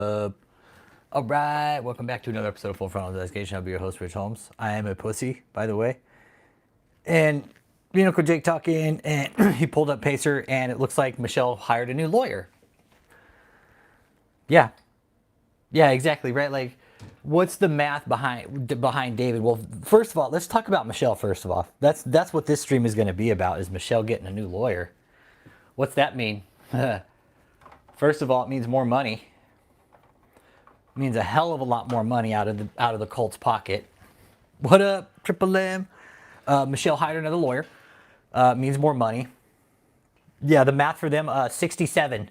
All right, welcome back to another episode of Full Frontal Investigation. I'll be your host, Rich Holmes. I am a pussy, by the way. And me and Uncle Jake talking, and he pulled up Pacer, and it looks like Michelle hired a new lawyer. Yeah, exactly, right? Like, what's the math behind David? Well, first of all, let's talk about Michelle. First of all, that's what this stream is going to be about: is Michelle getting a new lawyer. What's that mean? First of all, it means more money. Means a hell of a lot more money out of the Colts' pocket. What up, Triple M? Michelle hired another lawyer. Means more money. Yeah, the math for them, 67.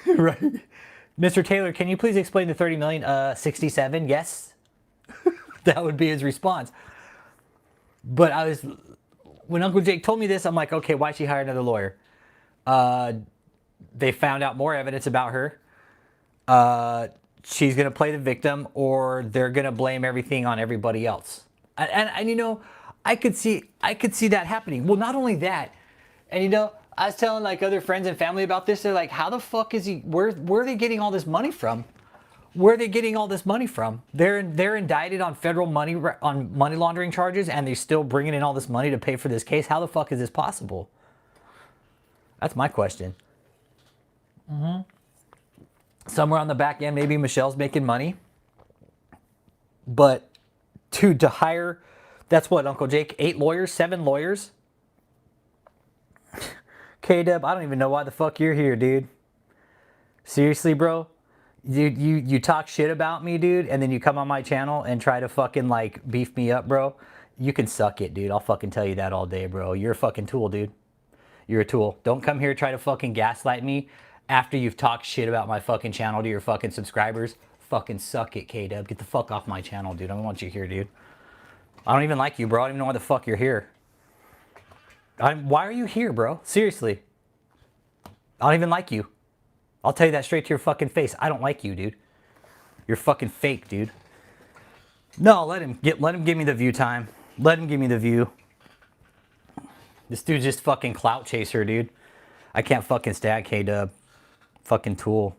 Right. Mr. Taylor, can you please explain the 30 million? 67, yes. That would be his response. But when Uncle Jake told me this, I'm like, okay, why'd she hire another lawyer? They found out more evidence about her. She's going to play the victim, or they're going to blame everything on everybody else. And you know, I could see that happening. Well, not only that, and you know, I was telling like other friends and family about this. They're like, how the fuck is he, where are they getting all this money from? Where are they getting all this money from? They're indicted on federal money laundering charges, and they're still bringing in all this money to pay for this case. How the fuck is this possible? That's my question. Somewhere on the back end, maybe Michelle's making money. But to hire, that's what, Uncle Jake, 8 lawyers, 7 lawyers? K-Dub, I don't even know why the fuck you're here, dude. Seriously, bro? You talk shit about me, dude, and then you come on my channel and try to fucking, like, beef me up, bro? You can suck it, dude. I'll fucking tell you that all day, bro. You're a fucking tool, dude. You're a tool. Don't come here try to fucking gaslight me after you've talked shit about my fucking channel to your fucking subscribers. Fucking suck it, K-Dub. Get the fuck off my channel, dude. I don't want you here, dude. I don't even like you, bro. I don't even know why the fuck you're here. Why are you here, bro? Seriously. I don't even like you. I'll tell you that straight to your fucking face. I don't like you, dude. You're fucking fake, dude. No, let him give me the view time. Let him give me the view. This dude's just fucking clout chaser, dude. I can't fucking stand K-Dub. Fucking tool.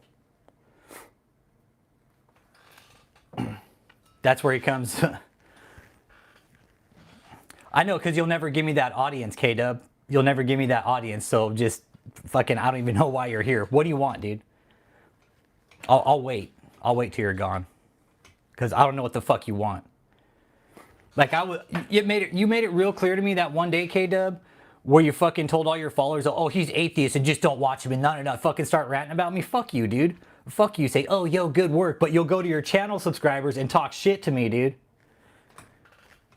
That's where he comes. I know, because you'll never give me that audience, K-Dub. You'll never give me that audience, so just fucking, I don't even know why you're here. What do you want, dude? I'll wait. I'll wait till you're gone. Because I don't know what the fuck you want. Like, you made it real clear to me that one day, K-Dub, where you fucking told all your followers, oh, he's atheist and just don't watch him and not fucking start ranting about me. Fuck you, dude. Fuck you. Say, oh, yo, good work. But you'll go to your channel subscribers and talk shit to me, dude.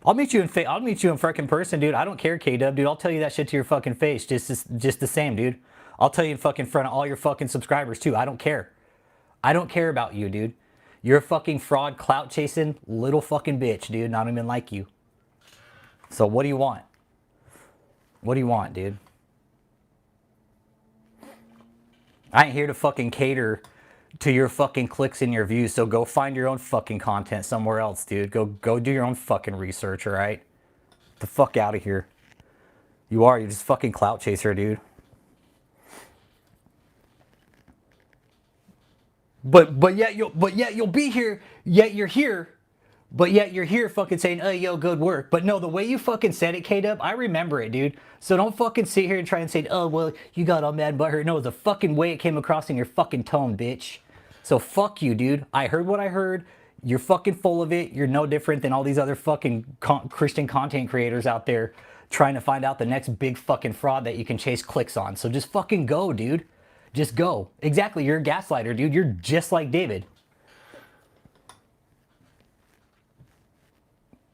I'll meet you in freaking person, dude. I don't care, K-Dub, dude. I'll tell you that shit to your fucking face. Just the same, dude. I'll tell you in fucking front of all your fucking subscribers, too. I don't care. I don't care about you, dude. You're a fucking fraud, clout chasing little fucking bitch, dude. Not even like you. So what do you want? What do you want, dude? I ain't here to fucking cater to your fucking clicks and your views, so go find your own fucking content somewhere else, dude. Go do your own fucking research, alright? Get the fuck out of here. You're just fucking clout chaser, dude. But yet you'll be here, yet you're here. But yet you're here fucking saying, oh, yo, good work. But no, the way you fucking said it, K-Dub, I remember it, dude. So don't fucking sit here and try and say, oh, well, you got all mad butthurt. No, it's the fucking way it came across in your fucking tone, bitch. So fuck you, dude. I heard what I heard. You're fucking full of it. You're no different than all these other fucking Christian content creators out there trying to find out the next big fucking fraud that you can chase clicks on. So just fucking go, dude. Just go. Exactly, you're a gaslighter, dude. You're just like David.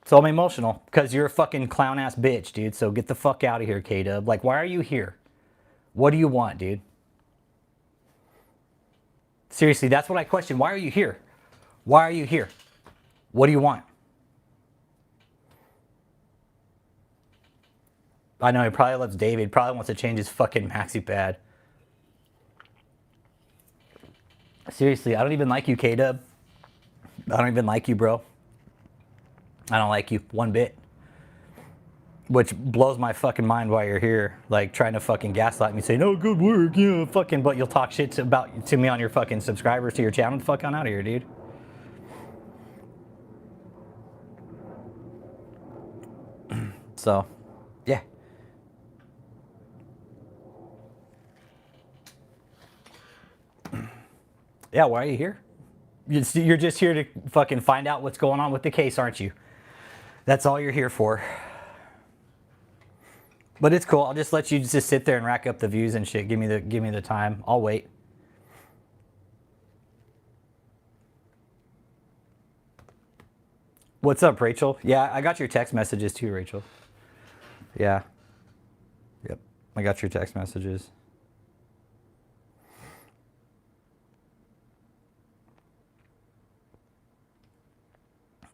So I'm emotional because you're a fucking clown ass bitch, dude. So get the fuck out of here, K-Dub. Like, why are you here? What do you want, dude? Seriously, that's what I question. Why are you here? Why are you here? What do you want? I know he probably loves David. He probably wants to change his fucking maxi pad. Seriously, I don't even like you, K-Dub. I don't even like you, bro. I don't like you one bit. Which blows my fucking mind while you're here, like trying to fucking gaslight me, saying, "Oh, good work, yeah, fucking," but you'll talk shit to me on your fucking subscribers to your channel. Get the fuck on out of here, dude. So, yeah. Yeah, why are you here? You're just here to fucking find out what's going on with the case, aren't you? That's all you're here for. But it's cool. I'll just let you just sit there and rack up the views and shit. Give me the time. I'll wait. What's up, Rachel? Yeah, I got your text messages too, Rachel. Yeah. Yep. I got your text messages.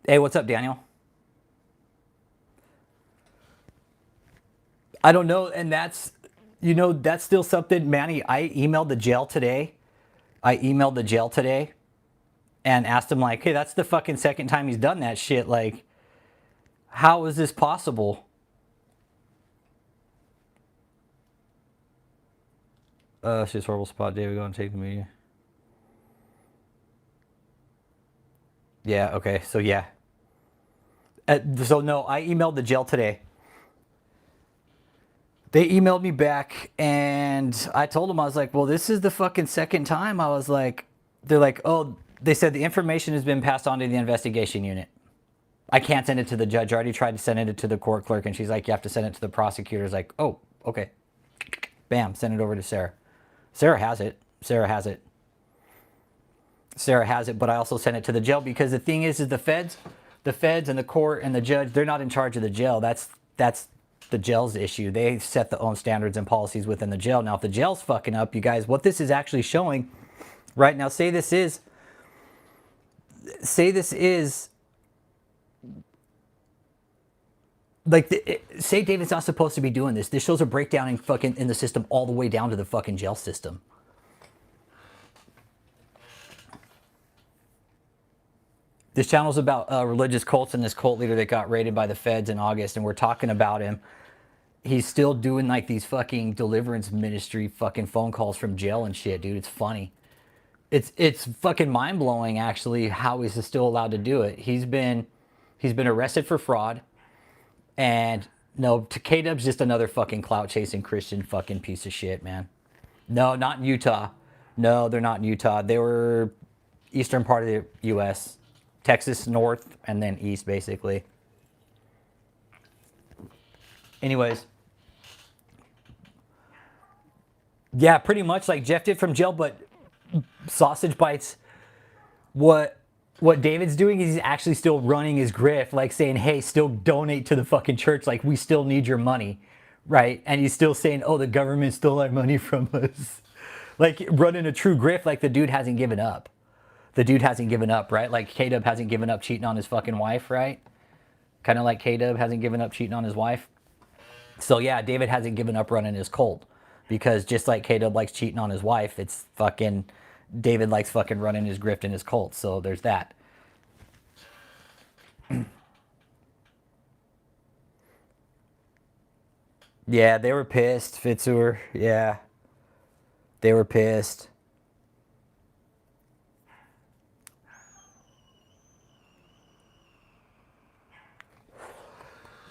Hey, what's up, Daniel? I don't know, and that's, that's still something, Manny. I emailed the jail today. And asked him, like, hey, that's the fucking second time he's done that shit. Like, how is this possible? It's just a horrible spot, David. Go and take the media. Yeah, okay, so yeah. So no, I emailed the jail today. They emailed me back, and I told them, I was like, well, this is the fucking second time. I was like, they're like, oh, they said the information has been passed on to the investigation unit. I can't send it to the judge. I already tried to send it to the court clerk, and she's like, you have to send it to the prosecutor's like, oh, okay. Bam, send it over to Sarah. Sarah has it, but I also sent it to the jail because the thing is the feds and the court and the judge, they're not in charge of the jail. That's the jail's issue. They set their own standards and policies within the jail. Now, if the jail's fucking up, you guys, what this is actually showing right now, say this is like, say David's not supposed to be doing this. This shows a breakdown in the system all the way down to the fucking jail system. This channel's about religious cults and this cult leader that got raided by the feds in August, and we're talking about him. He's still doing like these fucking deliverance ministry fucking phone calls from jail and shit, dude. It's funny. It's fucking mind blowing actually how he's still allowed to do it. He's been arrested for fraud, and no, K-Dub's just another fucking clout chasing Christian fucking piece of shit, man. No, not in Utah. No, they're not in Utah. They were eastern part of the U.S. Texas north and then east, basically. Anyways. Yeah, pretty much like Jeff did from jail, but sausage bites. What David's doing is he's actually still running his grift, like saying, hey, still donate to the fucking church. Like, we still need your money, right? And he's still saying, oh, the government stole our money from us. Like, running a true grift, like the dude hasn't given up. Right? Like K-Dub hasn't given up cheating on his fucking wife, right? Kind of like K-Dub hasn't given up cheating on his wife. So yeah, David hasn't given up running his cult. Because just like K-Dub likes cheating on his wife, it's fucking, David likes fucking running his grift in his cult. So there's that. Yeah, they were pissed, Fitzur. Yeah. They were pissed.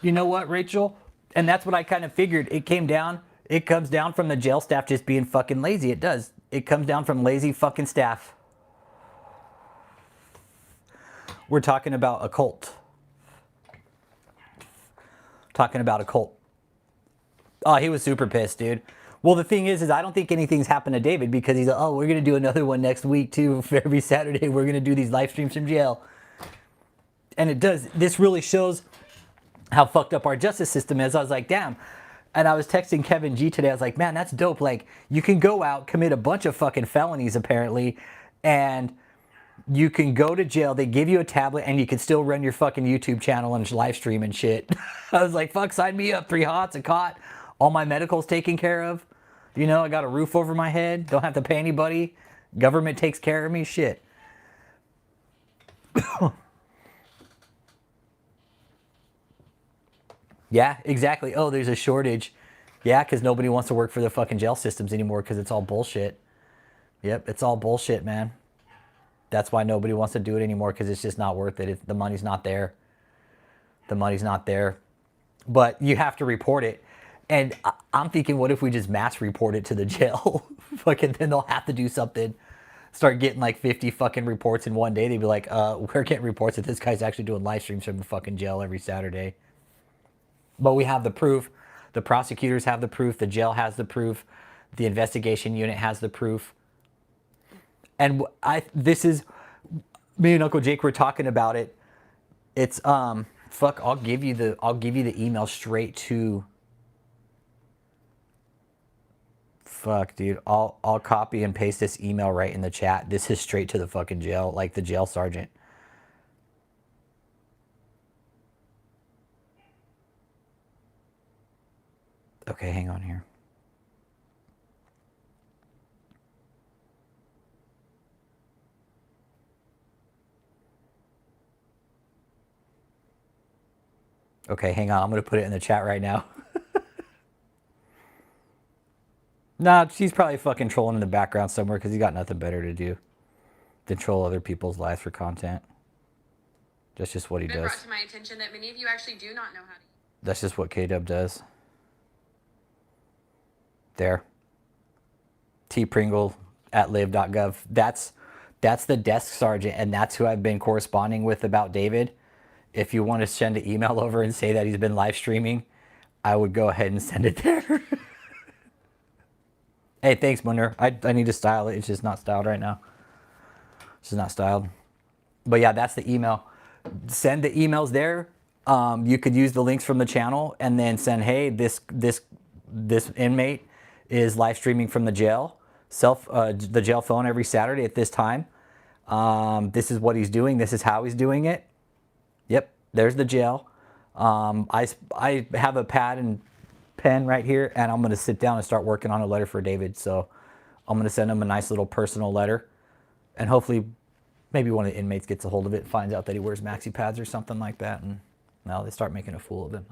You know what, Rachel? And that's what I kind of figured. It comes down from the jail staff just being fucking lazy. It does. It comes down from lazy fucking staff. We're talking about a cult. Oh, he was super pissed, dude. Well, the thing is I don't think anything's happened to David because he's like, oh, we're going to do another one next week too. For every Saturday, we're going to do these live streams from jail. And it does. This really shows how fucked up our justice system is. I was like, damn. And I was texting Kevin G today. I was like, man, that's dope. Like, you can go out, commit a bunch of fucking felonies, apparently, and you can go to jail. They give you a tablet, and you can still run your fucking YouTube channel and live stream and shit. I was like, fuck, sign me up. 3 hots, a cot. All my medical's taken care of. You know, I got a roof over my head. Don't have to pay anybody. Government takes care of me. Shit. Yeah, exactly. Oh, there's a shortage. Yeah, because nobody wants to work for the fucking jail systems anymore because it's all bullshit. Yep, it's all bullshit, man. That's why nobody wants to do it anymore because it's just not worth it. The money's not there. The money's not there. But you have to report it. And I'm thinking, what if we just mass report it to the jail? Fucking then they'll have to do something. Start getting like 50 fucking reports in one day. They'd be like, we're getting reports that this guy's actually doing live streams from the fucking jail every Saturday. But we have the proof. The prosecutors have the proof. The jail has the proof. The investigation unit has the proof. And this is, me and Uncle Jake were talking about it. It's fuck. I'll give you the email straight to. Fuck, dude. I'll copy and paste this email right in the chat. This is straight to the fucking jail, like the jail sergeant. Okay, hang on here. Okay, hang on. I'm going to put it in the chat right now. Nah, she's probably fucking trolling in the background somewhere because he's got nothing better to do than troll other people's lives for content. That's just what he does. Brought to my attention that many of you actually do not know how to. That's just what K-Dub does. There. tpringle@live.gov. That's the desk sergeant, and that's who I've been corresponding with about David. If you want to send an email over and say that he's been live streaming, I would go ahead and send it there. Hey, thanks, Munir. I need to style it. It's just not styled right now. It's just not styled. But yeah, that's the email. Send the emails there. You could use the links from the channel and then send, hey, this inmate is live streaming from the jail, the jail phone every Saturday at this time. This is what he's doing. This is how he's doing it. Yep, there's the jail. I have a pad and pen right here, and I'm going to sit down and start working on a letter for David. So I'm going to send him a nice little personal letter, and hopefully maybe one of the inmates gets a hold of it, finds out that he wears maxi pads or something like that, and now they start making a fool of him.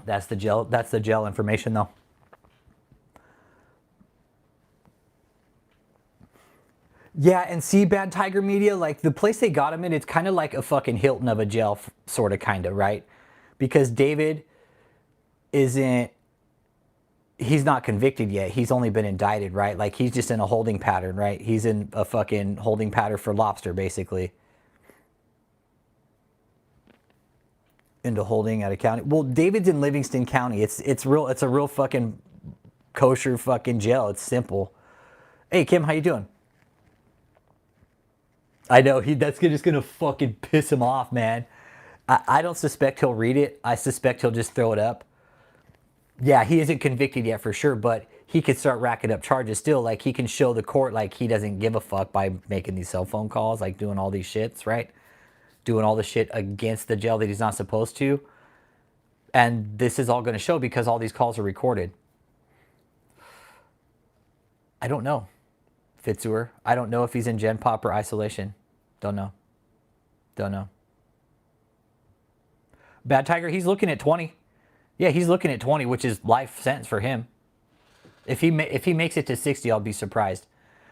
That's the jail information, though. Yeah, and see, Bad Tiger Media, like the place they got him in, it's kind of like a fucking Hilton of a jail, sort of, kind of, right? Because David he's not convicted yet. He's only been indicted, right? Like he's just in a holding pattern, right? He's in a fucking holding pattern for lobster, basically. Into holding at a county. Well, David's in Livingston County. It's a real fucking kosher fucking jail. It's simple. Hey, Kim, how you doing? I know that's just gonna fucking piss him off, man. I don't suspect he'll read it. I suspect he'll just throw it up. Yeah, he isn't convicted yet for sure, but he could start racking up charges still. Like he can show the court like he doesn't give a fuck by making these cell phone calls, like doing all these shits, right? Doing all the shit against the jail that he's not supposed to. And this is all going to show because all these calls are recorded. I don't know. Fitzur. I don't know if he's in Gen Pop or isolation. Don't know. Don't know. Bad Tiger, he's looking at 20. Yeah, he's looking at 20, which is life sentence for him. If he makes it to 60, I'll be surprised.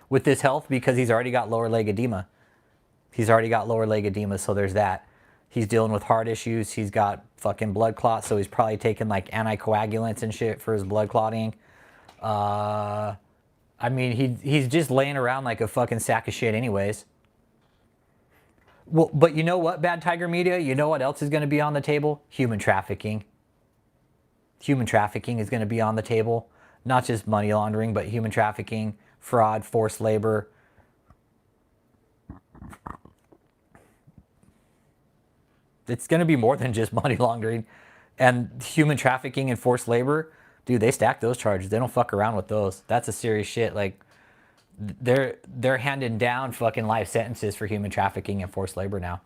With this health, because he's already got lower leg edema. He's already got lower leg edema, so there's that. He's dealing with heart issues. He's got fucking blood clots, so he's probably taking like anticoagulants and shit for his blood clotting. I mean, he's just laying around like a fucking sack of shit anyways. Well, but you know what, Bad Tiger Media? You know what else is going to be on the table? Human trafficking. Human trafficking is going to be on the table. Not just money laundering, but human trafficking, fraud, forced labor. It's going to be more than just money laundering. And human trafficking and forced labor, dude, they stack those charges. They don't fuck around with those. That's a serious shit. Like, they're handing down fucking life sentences for human trafficking and forced labor now.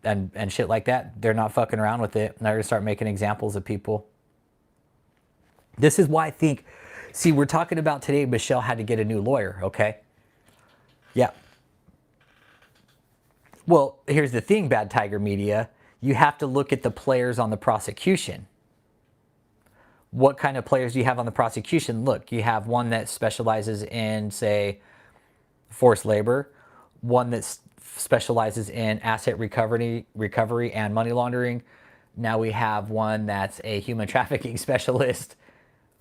And shit like that. They're not fucking around with it. And they're going to start making examples of people. This is why I think, see, we're talking about today, Michelle had to get a new lawyer, okay? Yeah. Well, here's the thing, Bad Tiger Media. you have to look at the players on the prosecution. What kind of players do you have on the prosecution? Look, you have one that specializes in, say, forced labor, one that specializes in asset recovery and money laundering. Now we have one that's a human trafficking specialist.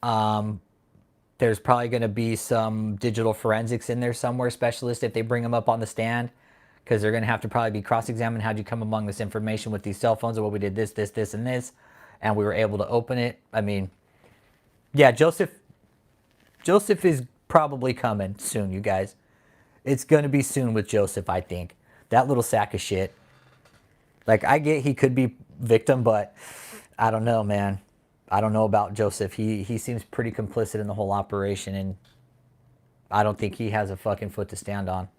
There's probably going to be some digital forensics in there somewhere, specialist, if they bring them up on the stand, because they're going to have to probably be cross-examined. How'd you come among this information with these cell phones? Or, well, we did this, this, this, and this, and we were able to open it. I mean, yeah, Joseph is probably coming soon, you guys. It's going to be soon with Joseph, I think. That little sack of shit. Like, I get he could be victim, but I don't know, man. I don't know about Joseph. He seems pretty complicit in the whole operation, and I don't think he has a fucking foot to stand on.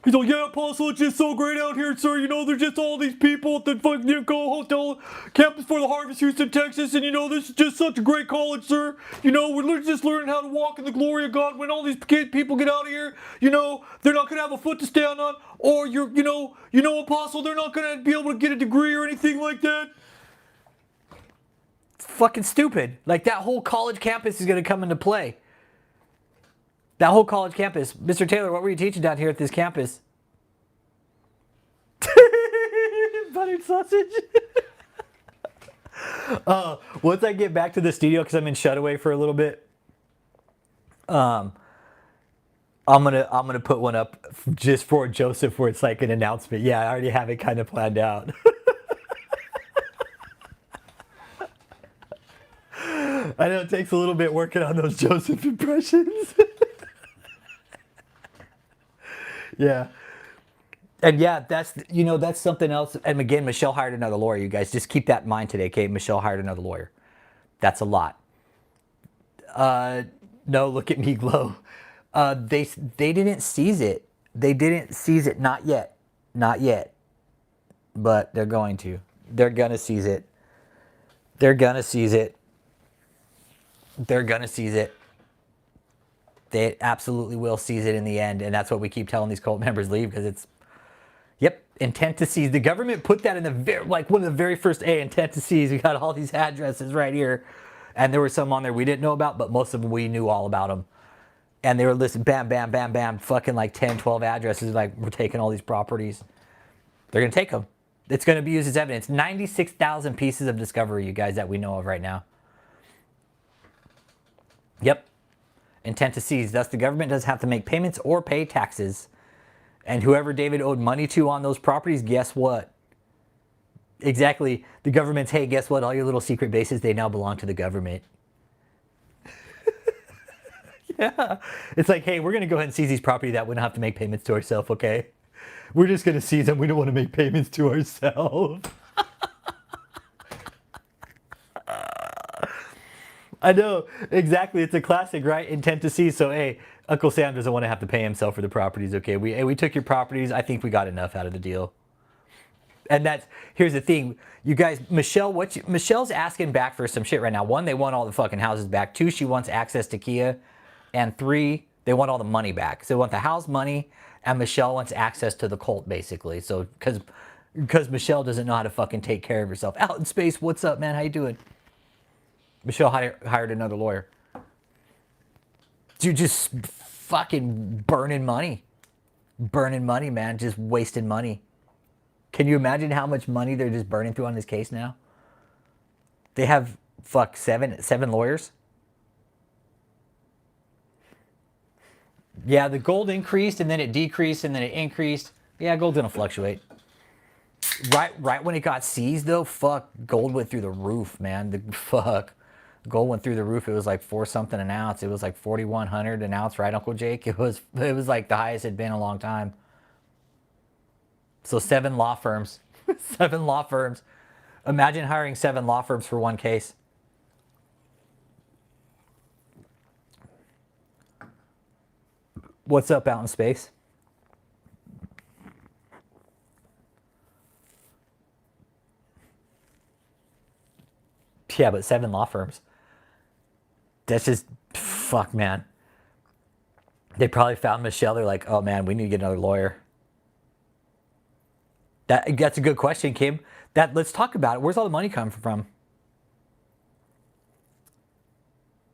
He's like, yeah, Apostle, it's just so great out here, sir. You know, there's just all these people at the fucking hotel campus for the Harvest, Houston, Texas. And, you know, this is just such a great college, sir. You know, we're just learning how to walk in the glory of God. When all these people get out of here, you know, they're not going to have a foot to stand on. Or, you know, Apostle, they're not going to be able to get a degree or anything like that. It's fucking stupid. Like, that whole college campus is going to come into play. That whole college campus. Mr. Taylor, what were you teaching down here at this campus? Buttered sausage. Once I get back to the studio, because I'm in Shutaway for a little bit, I'm gonna put one up just for Joseph, where it's like an announcement. Yeah, I already have it kind of planned out. I know it takes a little bit working on those Joseph impressions. Yeah. And yeah, that's something else. And again, Michelle hired another lawyer, you guys. Just keep that in mind today, okay? Michelle hired another lawyer. That's a lot. No, look at me glow. They didn't seize it. They didn't seize it. Not yet. Not yet. But they're going to. They're going to seize it. They're going to seize it. They're going to seize it. They absolutely will seize it in the end, and that's what we keep telling these cult members leave, because it's, yep, intent to seize. The government put that in the one of the very first intent to seize. We got all these addresses right here, and there were some on there we didn't know about, but most of them we knew all about them. And they were listed, bam, bam, bam, bam, fucking like 10, 12 addresses, like, we're taking all these properties. They're going to take them. It's going to be used as evidence. 96,000 pieces of discovery, you guys, that we know of right now. Yep. Intent to seize. Thus, the government doesn't have to make payments or pay taxes. And whoever David owed money to on those properties, guess what? Exactly. The government's, hey, guess what? All your little secret bases, they now belong to the government. Yeah. It's like, hey, we're going to go ahead and seize these properties that we don't have to make payments to ourselves, okay? We're just going to seize them. We don't want to make payments to ourselves. I know, exactly. It's a classic, right? Intent to seize. So, hey, Uncle Sam doesn't want to have to pay himself for the properties. Okay, we took your properties. I think we got enough out of the deal. And here's the thing, you guys. Michelle's asking back for some shit right now. 1, they want all the fucking houses back. 2, she wants access to Kia, and 3, they want all the money back. So they want the house money, and Michelle wants access to the cult, basically. So because Michelle doesn't know how to fucking take care of herself. Out in space, what's up, man? How you doing? Michelle hired another lawyer. Dude, just fucking burning money. Burning money, man. Just wasting money. Can you imagine how much money they're just burning through on this case now? They have, seven lawyers. Yeah, the gold increased, and then it decreased, and then it increased. Yeah, gold's gonna fluctuate. Right when it got seized, though, fuck, gold went through the roof, man. Gold went through the roof. It was like 4 something an ounce. It was like 4,100 an ounce, right, Uncle Jake? It was like the highest it'd been in a long time. So 7 law firms. 7 law firms. Imagine hiring 7 law firms for one case. What's up out in space? Yeah, but 7 law firms. That's just, fuck, man. They probably found Michelle. They're like, oh, man, we need to get another lawyer. That's a good question, Kim. Let's talk about it. Where's all the money coming from?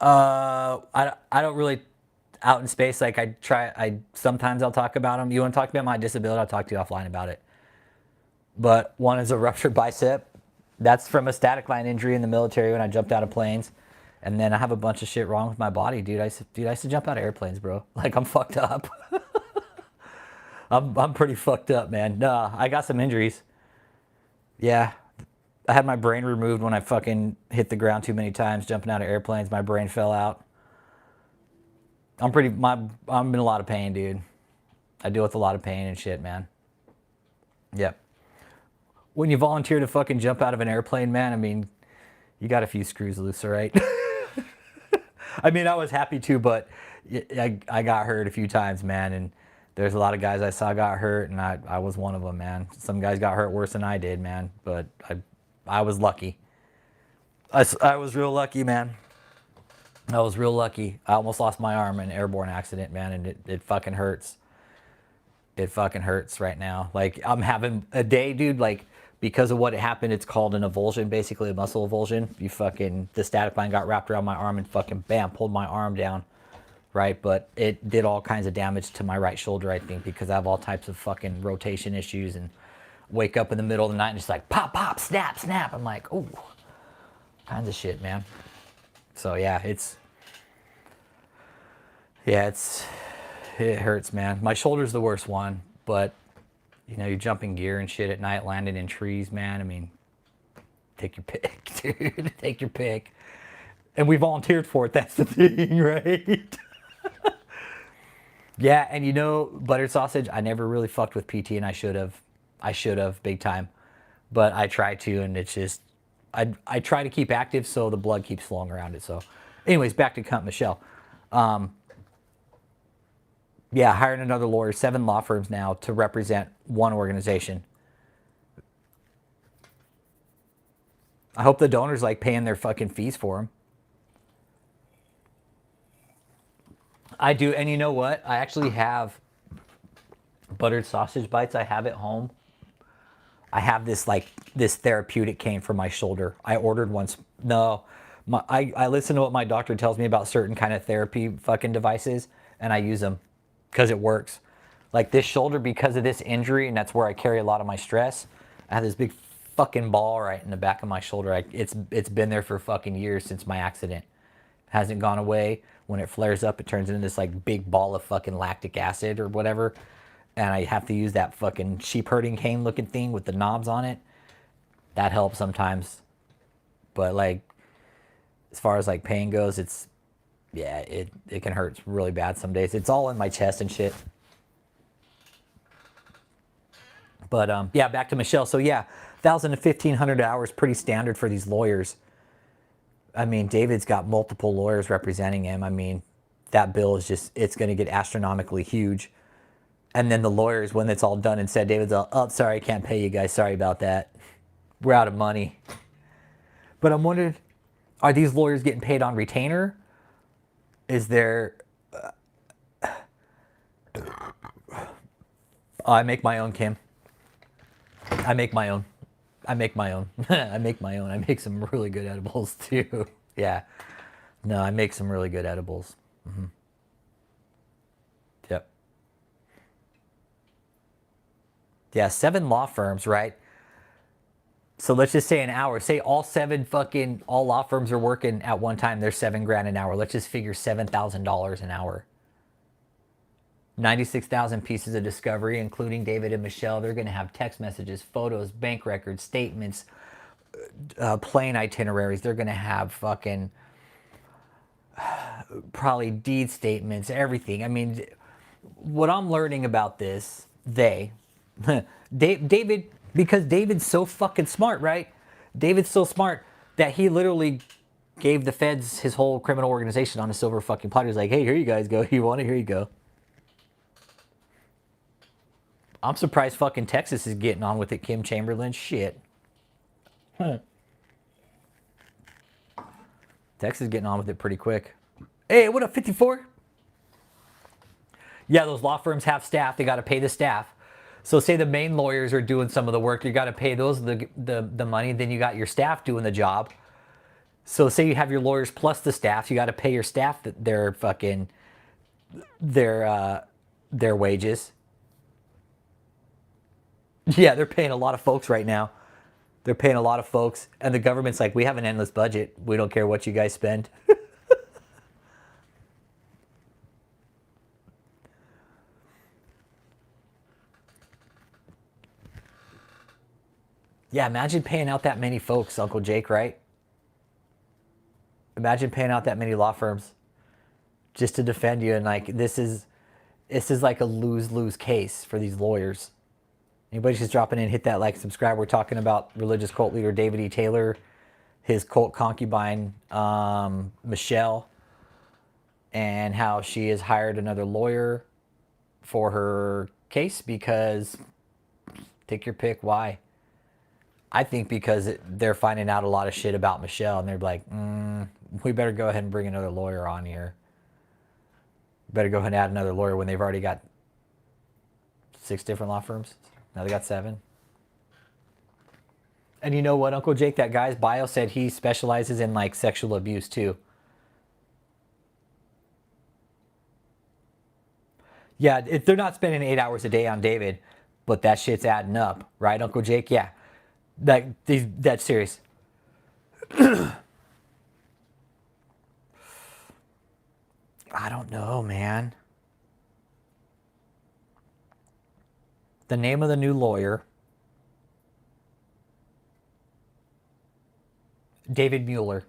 I don't really out in space. Like I sometimes I'll talk about them. You want to talk about my disability? I'll talk to you offline about it. But one is a ruptured bicep. That's from a static line injury in the military when I jumped out of planes. And then I have a bunch of shit wrong with my body, dude. I used to jump out of airplanes, bro. Like I'm fucked up. I'm pretty fucked up, man. Nah, I got some injuries. Yeah, I had my brain removed when I fucking hit the ground too many times jumping out of airplanes. My brain fell out. I'm in a lot of pain, dude. I deal with a lot of pain and shit, man. Yep. When you volunteer to fucking jump out of an airplane, man, I mean, you got a few screws loose, all right? I mean, I was happy to, but I got hurt a few times, man, and there's a lot of guys I saw got hurt, and I was one of them, man. Some guys got hurt worse than I did, man, but I was lucky. I was real lucky, man. I was real lucky. I almost lost my arm in an airborne accident, man, and it fucking hurts. It fucking hurts right now. Like, I'm having a day, dude, like, because of what happened, it's called an avulsion, basically a muscle avulsion. The static line got wrapped around my arm and fucking, bam, pulled my arm down, right? But it did all kinds of damage to my right shoulder, I think, because I have all types of fucking rotation issues and wake up in the middle of the night and just like, pop, pop, snap, snap. I'm like, oh, kinds of shit, man. So, yeah, it hurts, man. My shoulder's the worst one, but you know, you jump in gear and shit at night, landing in trees, man. I mean, take your pick, dude. Take your pick. And we volunteered for it. That's the thing, right? Yeah, and you know, buttered sausage, I never really fucked with PT, and I should have. I should have, big time. But I try to, and it's just, I try to keep active so the blood keeps flowing around it. So, anyways, back to Cunt Michelle. Yeah, hiring another lawyer, 7 law firms now to represent one organization. I hope the donors like paying their fucking fees for them. I do, and you know what? I actually have buttered sausage bites I have at home. I have this therapeutic cane for my shoulder. I ordered once. No, I listen to what my doctor tells me about certain kind of therapy fucking devices, and I use them because it works. Like this shoulder, because of this injury, and that's where I carry a lot of my stress. I have this big fucking ball right in the back of my shoulder. It's been there for fucking years since my accident. Hasn't gone away. When it flares up, it turns into this like big ball of fucking lactic acid or whatever. And I have to use that fucking sheep herding cane looking thing with the knobs on it. That helps sometimes. But like, as far as like pain goes, it can hurt really bad some days. It's all in my chest and shit. But yeah, back to Michelle. So yeah, 1,000 to 1,500 hours, pretty standard for these lawyers. I mean, David's got multiple lawyers representing him. I mean, that bill is just, it's going to get astronomically huge. And then the lawyers, when it's all done and said, David's all, oh, sorry, I can't pay you guys. Sorry about that. We're out of money. But I'm wondering, are these lawyers getting paid on retainer? Is there... I make my own, Kim. I make my own. I make my own. I make my own. I make some really good edibles too. Yeah. No, I make some really good edibles. Mm-hmm. Yep. Yeah, 7 law firms, right? So let's just say an hour. Say all law firms are working at one time. They're $7,000 an hour. Let's just figure $7,000 an hour. 96,000 pieces of discovery, including David and Michelle. They're going to have text messages, photos, bank records, statements, plane itineraries. They're going to have fucking probably deed statements, everything. I mean, what I'm learning about this, David, because David's so fucking smart, right? David's so smart that he literally gave the feds his whole criminal organization on a silver fucking platter. He's like, hey, here you guys go. You want it? Here you go. I'm surprised fucking Texas is getting on with it, Kim Chamberlain. Shit. Huh. Texas is getting on with it pretty quick. Hey, what up, 54? Yeah, those law firms have staff. They got to pay the staff. So say the main lawyers are doing some of the work, you got to pay those the money. Then you got your staff doing the job. So say you have your lawyers plus the staff, you got to pay your staff their fucking their wages. Yeah, they're paying a lot of folks right now. They're paying a lot of folks, and the government's like, we have an endless budget. We don't care what you guys spend. Yeah, imagine paying out that many folks, Uncle Jake, right? Imagine paying out that many law firms just to defend you, and like this is like a lose-lose case for these lawyers. Anybody just dropping in, hit that like, subscribe. We're talking about religious cult leader David E. Taylor, his cult concubine Michelle, and how she has hired another lawyer for her case because, take your pick, why? I think because they're finding out a lot of shit about Michelle, and they're like, we better go ahead and bring another lawyer on here. Better go ahead and add another lawyer when they've already got 6 different law firms. Now they got 7. And you know what, Uncle Jake, that guy's bio said he specializes in like sexual abuse too. Yeah, they're not spending 8 hours a day on David, but that shit's adding up, right, Uncle Jake? Yeah, that's serious. I don't know, man. The name of the new lawyer, David Mueller.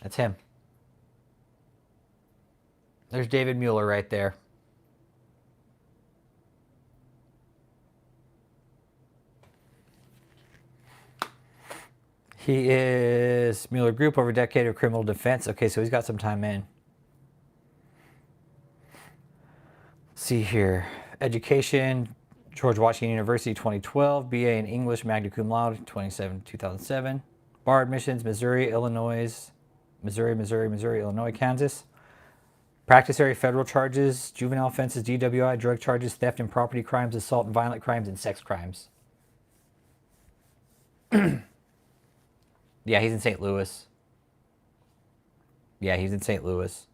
That's him. There's David Mueller right there. He is Mueller Group, over a decade of criminal defense. Okay, so he's got some time in. See here. Education, George Washington University, 2012. BA in English, magna cum laude, 2007. Bar admissions, Missouri, Illinois, Illinois, Kansas. Practice area, federal charges, juvenile offenses, DWI, drug charges, theft and property crimes, assault and violent crimes, and sex crimes. Yeah, he's in St. Louis. Yeah, he's in St. Louis.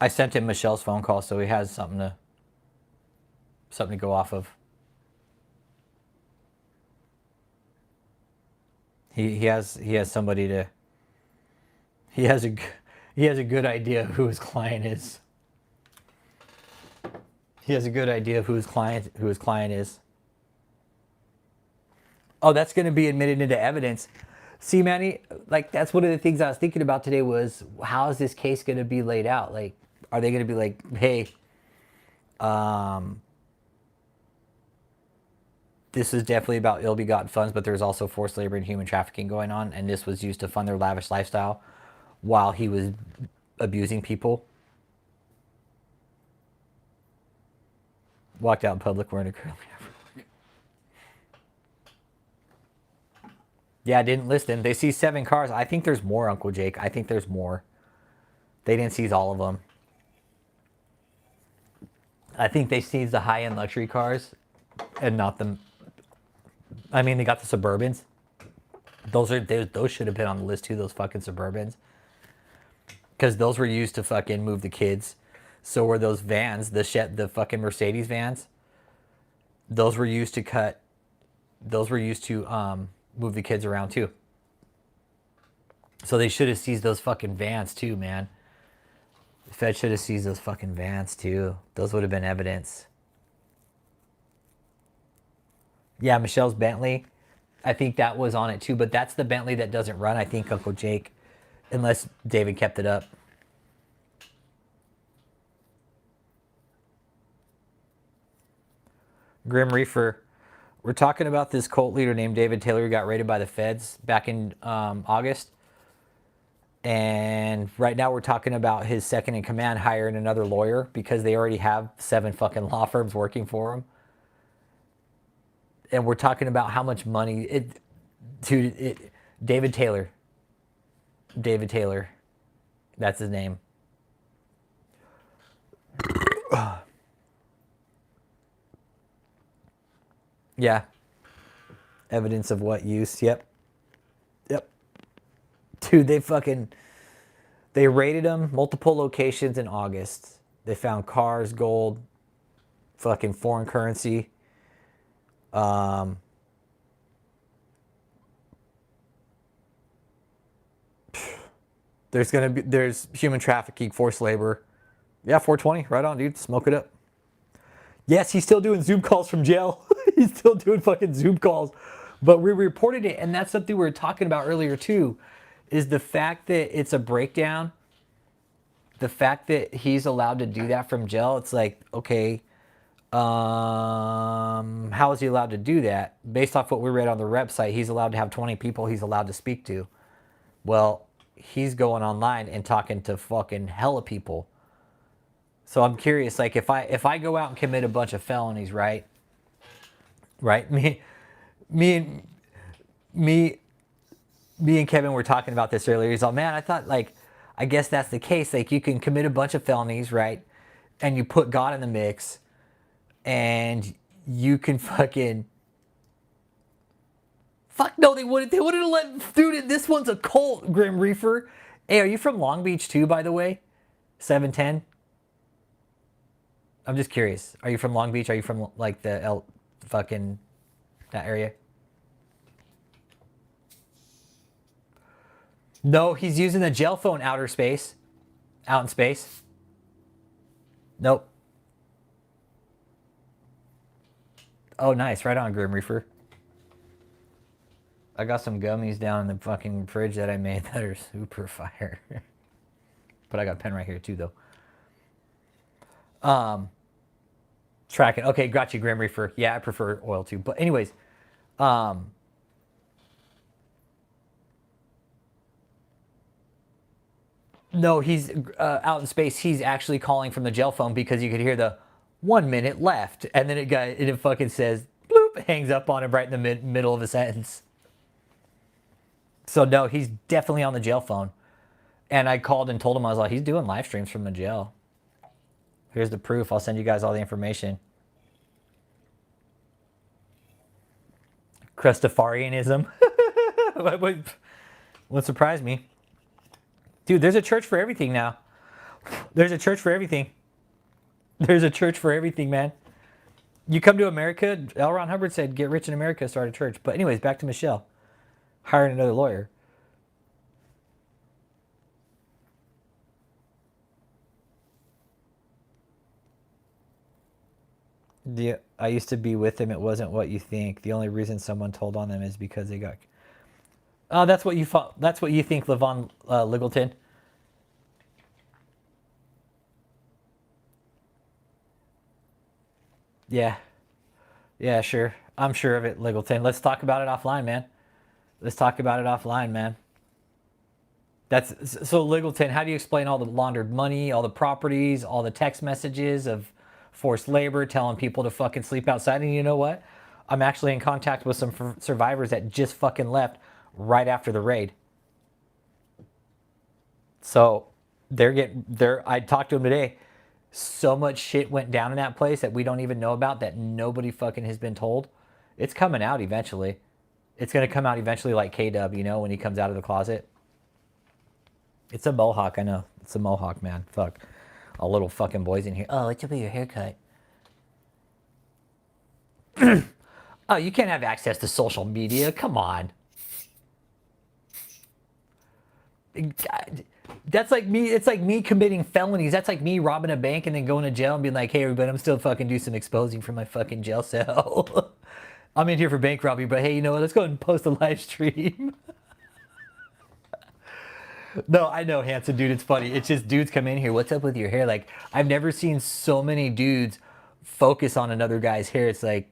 I sent him Michelle's phone call, so he has something to go off of. He has somebody to. He has a good idea of who his client is. He has a good idea of who his client is. Oh, that's going to be admitted into evidence. See, Manny, like that's one of the things I was thinking about today was how is this case going to be laid out? Like, are they going to be like, hey, this is definitely about ill-begotten funds, but there's also forced labor and human trafficking going on, and this was used to fund their lavish lifestyle while he was abusing people? Walked out in public wearing a curly afro. Yeah, I didn't listen. They see 7 cars. I think there's more, Uncle Jake. I think there's more. They didn't seize all of them. I think they seized the high-end luxury cars and not the... I mean, they got the Suburbans. Those should have been on the list too, those fucking Suburbans. Because those were used to fucking move the kids. So were those vans, the fucking Mercedes vans. Those were used to move the kids around too. So they should have seized those fucking vans too, man. The Fed should have seized those fucking vans too. Those would have been evidence. Yeah, Michelle's Bentley. I think that was on it too, but that's the Bentley that doesn't run, I think, Uncle Jake. Unless David kept it up. Grim Reefer. We're talking about this cult leader named David Taylor who got raided by the feds back in August. And right now we're talking about his second in command hiring another lawyer because they already have 7 fucking law firms working for him. And we're talking about how much money David Taylor. David Taylor. That's his name. Yeah. Evidence of what use? Yep. Yep. Dude, they raided him multiple locations in August. They found cars, gold, fucking foreign currency. There's human trafficking, forced labor. Yeah, 420, right on, dude. Smoke it up. Yes, he's still doing Zoom calls from jail. He's still doing fucking Zoom calls. But we reported it, and that's something we were talking about earlier too, is the fact that it's a breakdown. The fact that he's allowed to do that from jail, it's like, okay, how is he allowed to do that? Based off what we read on the website, he's allowed to have 20 people he's allowed to speak to. Well, he's going online and talking to fucking hella people. So I'm curious, like if I go out and commit a bunch of felonies, right? Right? Me and Kevin were talking about this earlier. He's all, man, I thought like I guess that's the case. Like you can commit a bunch of felonies, right? And you put God in the mix and you can fucking fuck no, they wouldn't have let dude, this one's a cult, Grim Reaper. Hey, are you from Long Beach too, by the way? 710? I'm just curious. Are you from Long Beach? Are you from like the fucking that area? No, he's using the jail phone out in space. Nope. Oh, nice. Right on, Grim Reaper. I got some gummies down in the fucking fridge that I made that are super fire. But I got a pen right here too, though. Track it. Okay, got you, Grim Reaper. Yeah, I prefer oil too. But anyways, no, he's out in space. He's actually calling from the jail phone because you could hear the 1 minute left, and then it fucking says bloop, hangs up on him right in the middle of a sentence. So no, he's definitely on the jail phone. And I called and told him, I was like, he's doing live streams from the jail. Here's the proof. I'll send you guys all the information. Crustafarianism. Wouldn't surprise me. Dude, there's a church for everything now. There's a church for everything. There's a church for everything, man. You come to America, L. Ron Hubbard said, get rich in America, start a church. But anyways, back to Michelle. Hiring another lawyer. I used to be with him. It wasn't what you think. The only reason someone told on them is because they got... Oh, that's what you thought. That's what you think, Levon Liggleton. Yeah. Yeah, sure. I'm sure of it, Liggleton. Let's talk about it offline, man. Let's talk about it offline, man. That's so, Liggleton, how do you explain all the laundered money, all the properties, all the text messages of forced labor, telling people to fucking sleep outside? And you know what? I'm actually in contact with some survivors that just fucking left right after the raid. So I talked to them today. So much shit went down in that place that we don't even know about, that nobody fucking has been told. It's coming out eventually. It's going to come out eventually, like K-Dub, you know, when he comes out of the closet. It's a mohawk, I know. It's a mohawk, man. Fuck. All little fucking boys in here. Oh, what's up with your haircut? Oh, you can't have access to social media. Come on. That's like me. It's like me committing felonies. That's like me robbing a bank and then going to jail and being like, hey, everybody, I'm still fucking do some exposing from my fucking jail cell. I'm in here for bank robbery, but hey, you know what? Let's go and post a live stream. No, I know, handsome dude. It's funny. It's just dudes come in here. What's up with your hair? Like, I've never seen so many dudes focus on another guy's hair. It's like,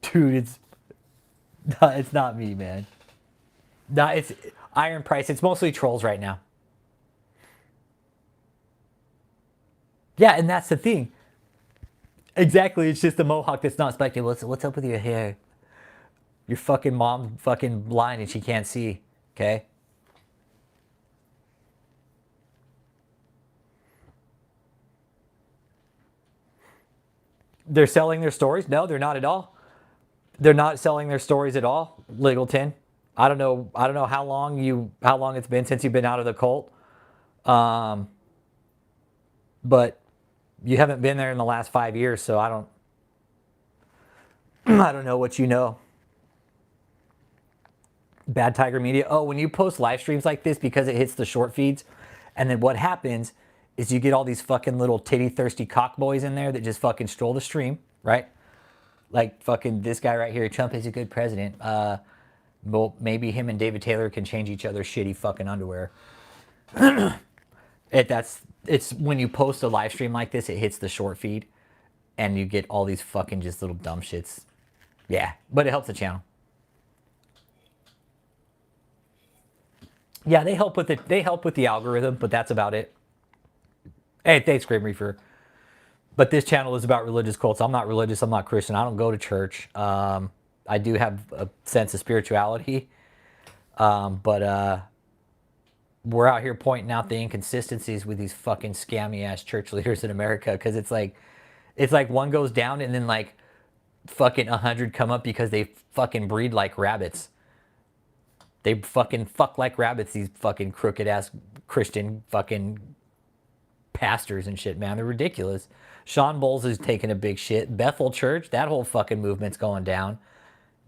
dude, it's not me, man. No, it's Iron Price. It's mostly trolls right now. Yeah, and that's the thing. Exactly. It's just the mohawk that's not spectacle. What's up with your hair? Your fucking mom fucking blind and she can't see. Okay? They're selling their stories? No, they're not at all. They're not selling their stories at all, Littleton. I don't know how long it's been since you've been out of the cult. But you haven't been there in the last 5 years, so I don't I don't know what you know. Bad Tiger Media. Oh, when you post live streams like this, because it hits the short feeds, and then what happens is you get all these fucking little titty thirsty cock boys in there that just fucking stroll the stream, right? Like fucking this guy right here, Trump is a good president. Well, maybe him and David Taylor can change each other's shitty fucking underwear. It's when you post a live stream like this, it hits the short feed, and you get all these fucking just little dumb shits. Yeah, but it helps the channel. Yeah, they help with it. They help with the algorithm, but that's about it. Hey, thanks, Grim Reaper. But this channel is about religious cults. I'm not religious. I'm not Christian. I don't go to church. I do have a sense of spirituality, but we're out here pointing out the inconsistencies with these fucking scammy ass church leaders in America. Because it's like one goes down and then like fucking 100 come up because they fucking breed like rabbits. They fucking fuck like rabbits, these fucking crooked ass Christian fucking pastors and shit, man. They're ridiculous. Sean Bowles is taking a big shit. Bethel Church, that whole fucking movement's going down.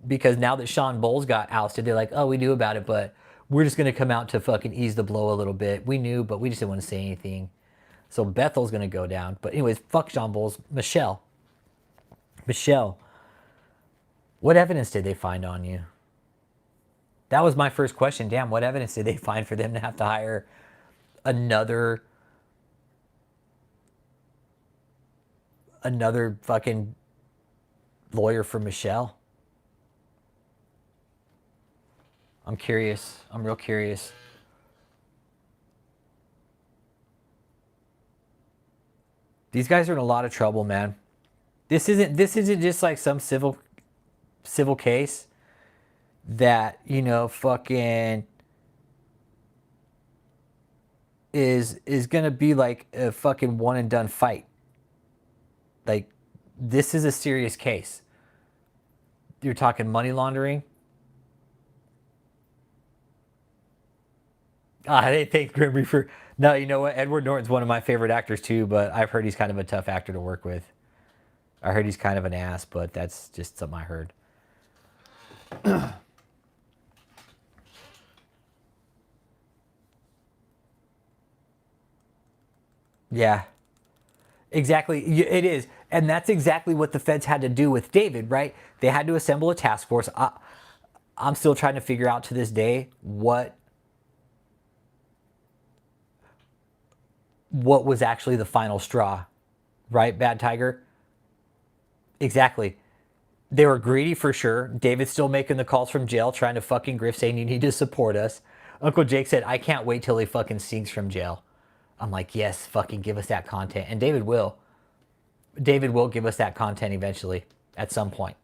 Because now that Sean Bowles got ousted, they're like, oh, we knew about it, but we're just going to come out to fucking ease the blow a little bit. We knew, but we just didn't want to say anything. So Bethel's going to go down. But anyways, fuck Sean Bowles. Michelle, what evidence did they find on you? That was my first question. Damn, what evidence did they find for them to have to hire another fucking lawyer for Michelle? I'm curious. I'm real curious. These guys are in a lot of trouble, man. This isn't just like some civil case that, you know, fucking is gonna be like a fucking one and done fight. Like, this is a serious case. You're talking money laundering. They think Grim Reaper. No, you know what? Edward Norton's one of my favorite actors too, but I've heard he's kind of a tough actor to work with. I heard he's kind of an ass, but that's just something I heard. Yeah, exactly. It is. And that's exactly what the feds had to do with David, right? They had to assemble a task force. I'm still trying to figure out to this day what was actually the final straw, right, Bad Tiger? Exactly. They were greedy for sure. David's still making the calls from jail, trying to fucking grift, saying you need to support us. Uncle Jake said, I can't wait till he fucking sings from jail. I'm like, yes, fucking give us that content. And David will. David will give us that content eventually, at some point.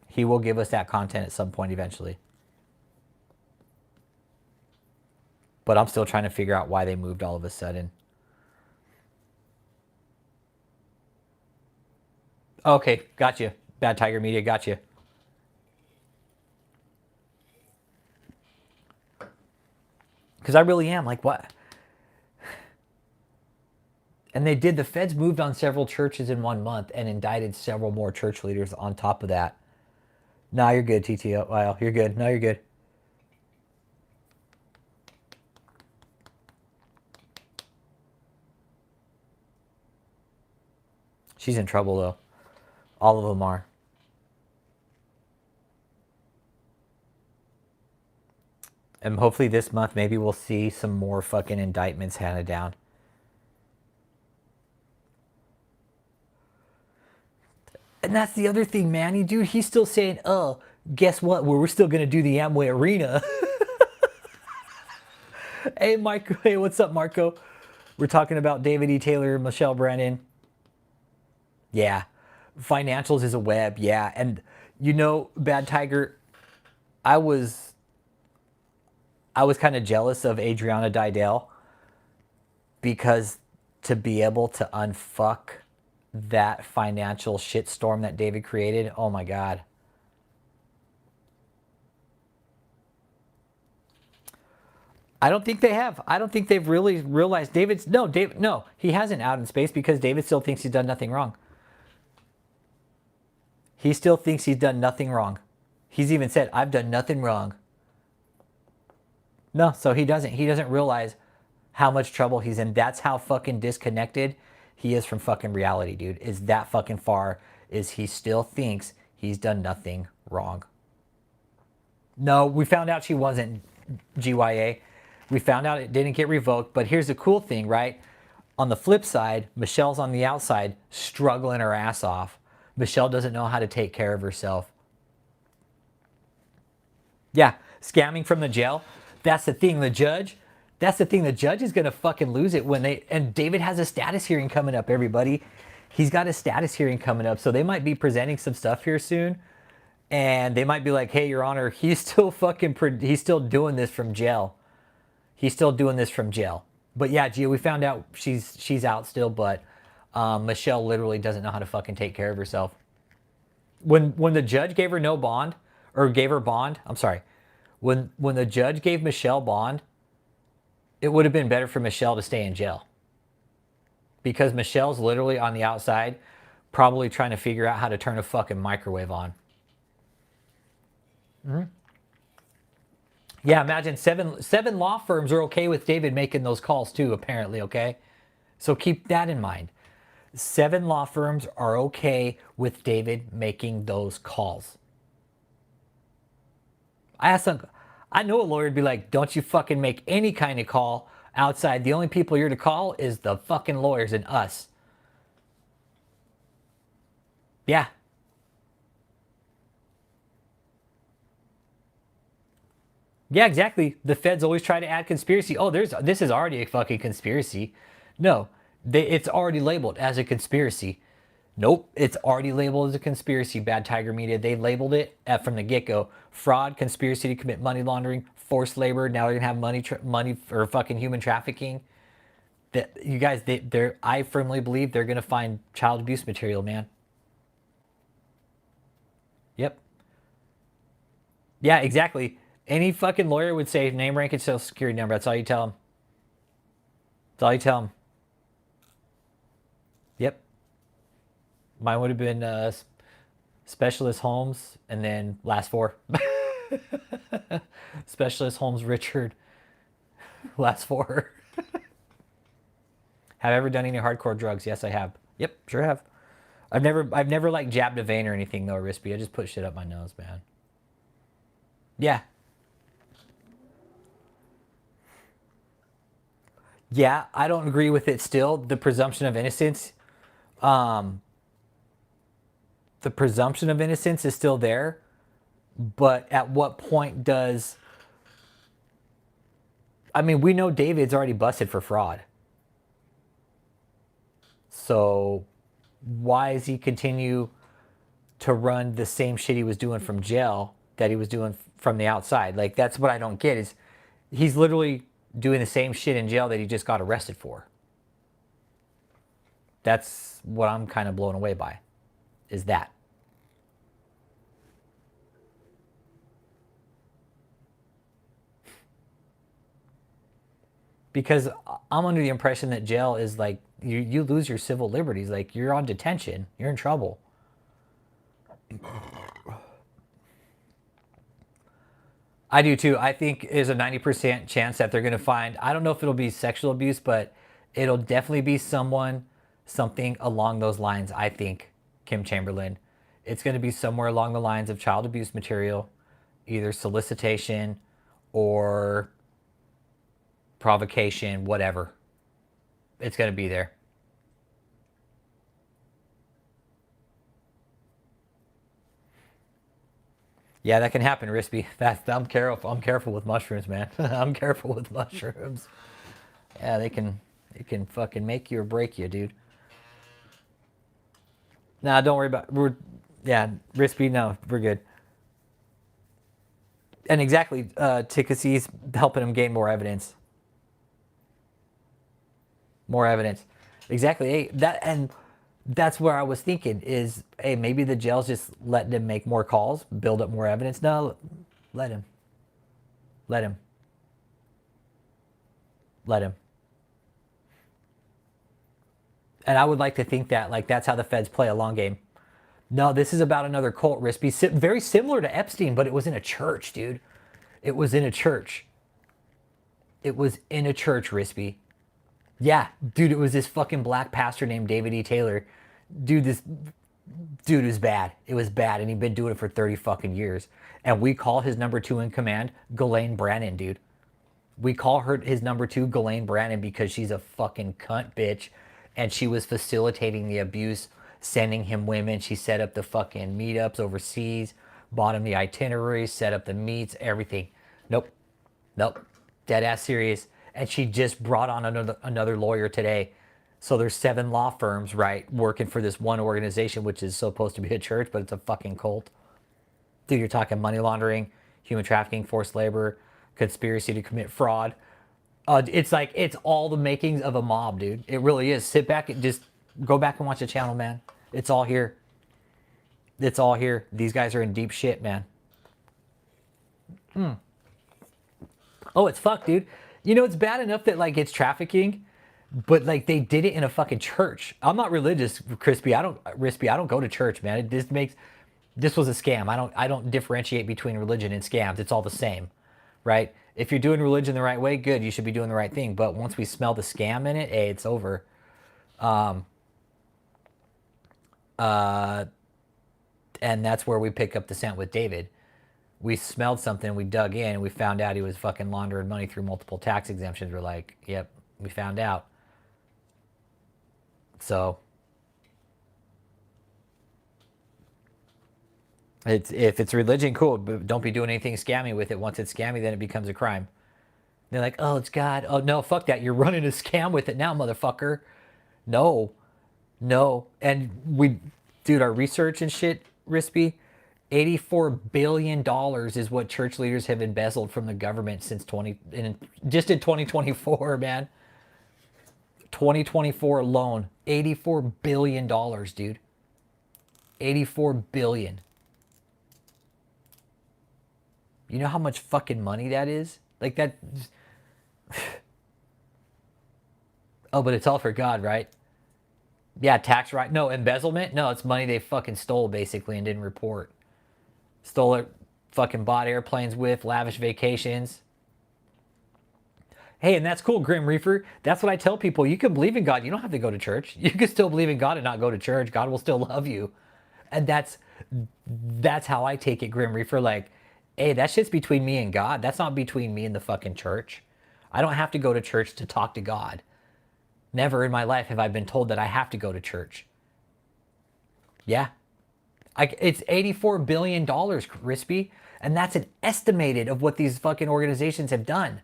He will give us that content at some point eventually. But I'm still trying to figure out why they moved all of a sudden. Okay, got you. Bad Tiger Media, got you. Because I really am like, what? And they did. The feds moved on several churches in 1 month and indicted several more church leaders on top of that. Nah, you're good, TTO. Wow, you're good. No, you're good. She's in trouble, though. All of them are. And hopefully this month, maybe we'll see some more fucking indictments handed down. And that's the other thing, Manny, dude. He's still saying, oh, guess what? We're still going to do the Amway Arena. Hey, Marco. Hey, what's up, Marco? We're talking about David E. Taylor, Michelle Brennan. Yeah. Financials is a web. Yeah. And You know, Bad Tiger, I was kind of jealous of Adriana Didell because to be able to unfuck that financial shitstorm that David created, oh my God. I don't think they have. I don't think they've really realized no, he hasn't out in space because David still thinks he's done nothing wrong. He still thinks he's done nothing wrong. He's even said, I've done nothing wrong. No, so he doesn't realize how much trouble he's in. That's how fucking disconnected he is from fucking reality, dude. Is that fucking far is he still thinks he's done nothing wrong. No, we found out she wasn't GYA. We found out it didn't get revoked, but here's the cool thing, right? On the flip side, Michelle's on the outside struggling her ass off. Michelle doesn't know how to take care of herself. Yeah, scamming from the jail. That's the thing, the judge is going to fucking lose it when and David has a status hearing coming up, everybody. He's got a status hearing coming up, so they might be presenting some stuff here soon. And they might be like, hey, Your Honor, he's still doing this from jail. He's still doing this from jail. But yeah, Gia, we found out she's out still, but Michelle literally doesn't know how to fucking take care of herself. When the judge gave her no bond, or gave her bond, I'm sorry. When the judge gave Michelle bond, it would have been better for Michelle to stay in jail. Because Michelle's literally on the outside, probably trying to figure out how to turn a fucking microwave on. Mm-hmm. Yeah, imagine seven law firms are okay with David making those calls too, apparently, okay? So keep that in mind. 7 law firms are okay with David making those calls. I know a lawyer would be like, don't you fucking make any kind of call outside. The only people you're to call is the fucking lawyers and us. Yeah. Yeah, exactly. The feds always try to add conspiracy. Oh, this is already a fucking conspiracy. No, it's already labeled as a conspiracy. Nope, it's already labeled as a conspiracy, Bad Tiger Media. They labeled it from the get-go. Fraud, conspiracy to commit money laundering, forced labor. Now they're going to have money for fucking human trafficking. You guys, I firmly believe they're going to find child abuse material, man. Yep. Yeah, exactly. Any fucking lawyer would say name, rank, and social security number. That's all you tell them. That's all you tell them. Yep. Mine would have been Specialist Holmes and then last 4. Specialist Holmes Richard. Last 4. Have I ever done any hardcore drugs? Yes, I have. Yep, sure have. I've never like jabbed a vein or anything though, Rispy. I just put shit up my nose, man. Yeah. Yeah, I don't agree with it still. The presumption of innocence. The presumption of innocence is still there. But at what point does... I mean, we know David's already busted for fraud. So why does he continue to run the same shit he was doing from jail that he was doing from the outside? Like, that's what I don't get is he's literally doing the same shit in jail that he just got arrested for. That's what I'm kind of blown away by, is that. Because I'm under the impression that jail is like, you lose your civil liberties. Like, you're on detention. You're in trouble. I do too. I think there's a 90% chance that they're going to find, I don't know if it'll be sexual abuse, but it'll definitely be something along those lines, I think, Kim Chamberlain. It's going to be somewhere along the lines of child abuse material, either solicitation or provocation, whatever. It's going to be there. Yeah, that can happen, Rispy. I'm careful with mushrooms, man. I'm careful with mushrooms. Yeah, they can fucking make you or break you, dude. Nah, don't worry about it. Yeah, Rispy, no, we're good. And exactly, Tikasi's helping him gain more evidence. More evidence. Exactly. Hey, that's where I was thinking is, hey, maybe the jail's just letting him make more calls, build up more evidence. No, let him. Let him. Let him. And I would like to think that like that's how the feds play a long game. No, this is about another cult, Rispy. Very similar to Epstein, but it was in a church, dude. It was in a church. It was in a church, Rispy. Yeah, dude, it was this fucking black pastor named David E. Taylor. Dude, this dude is bad. It was bad, and he'd been doing it for 30 fucking years. And we call his number two in command Ghislaine Brannon, dude. We call her his number two Ghislaine Brannon because she's a fucking cunt bitch, and she was facilitating the abuse, sending him women. She set up the fucking meetups overseas, bought him the itineraries, set up the meets, everything. Nope, nope, dead ass serious. And she just brought on another lawyer today. So there's 7 law firms, right, working for this one organization, which is supposed to be a church, but it's a fucking cult. Dude, you're talking money laundering, human trafficking, forced labor, conspiracy to commit fraud. It's like, it's all the makings of a mob, dude. It really is. Sit back and just go back and watch the channel, man. It's all here. It's all here. These guys are in deep shit, man. Oh, it's fucked, dude. You know, it's bad enough that like it's trafficking, but like they did it in a fucking church. I'm not religious, Crispy. I don't go to church, man. This was a scam. I don't differentiate between religion and scams. It's all the same, right? If you're doing religion the right way, good. You should be doing the right thing. But once we smell the scam in it, hey, it's over. And that's where we pick up the scent with David. We smelled something, we dug in, and we found out he was fucking laundering money through multiple tax exemptions. We're like, yep, we found out. So if it's religion, cool, but don't be doing anything scammy with it. Once it's scammy, then it becomes a crime. They're like, oh, it's God. Oh, no, fuck that. You're running a scam with it now, motherfucker. No, no. And dude, our research and shit, Rispy, $84 billion is what church leaders have embezzled from the government since just in 2024, man. 2024 alone, $84 billion, dude. 84 billion. You know how much fucking money that is? Like that. Oh, but it's all for God, right? Yeah, tax right. No, embezzlement. No, it's money they fucking stole basically and didn't report. Stole it, fucking bought airplanes with, lavish vacations. Hey, and that's cool, Grim Reaper. That's what I tell people. You can believe in God. You don't have to go to church. You can still believe in God and not go to church. God will still love you. And that's how I take it, Grim Reaper. Like, hey, that shit's between me and God. That's not between me and the fucking church. I don't have to go to church to talk to God. Never in my life have I been told that I have to go to church. Yeah. It's $84 billion, Crispy. And that's an estimated of what these fucking organizations have done.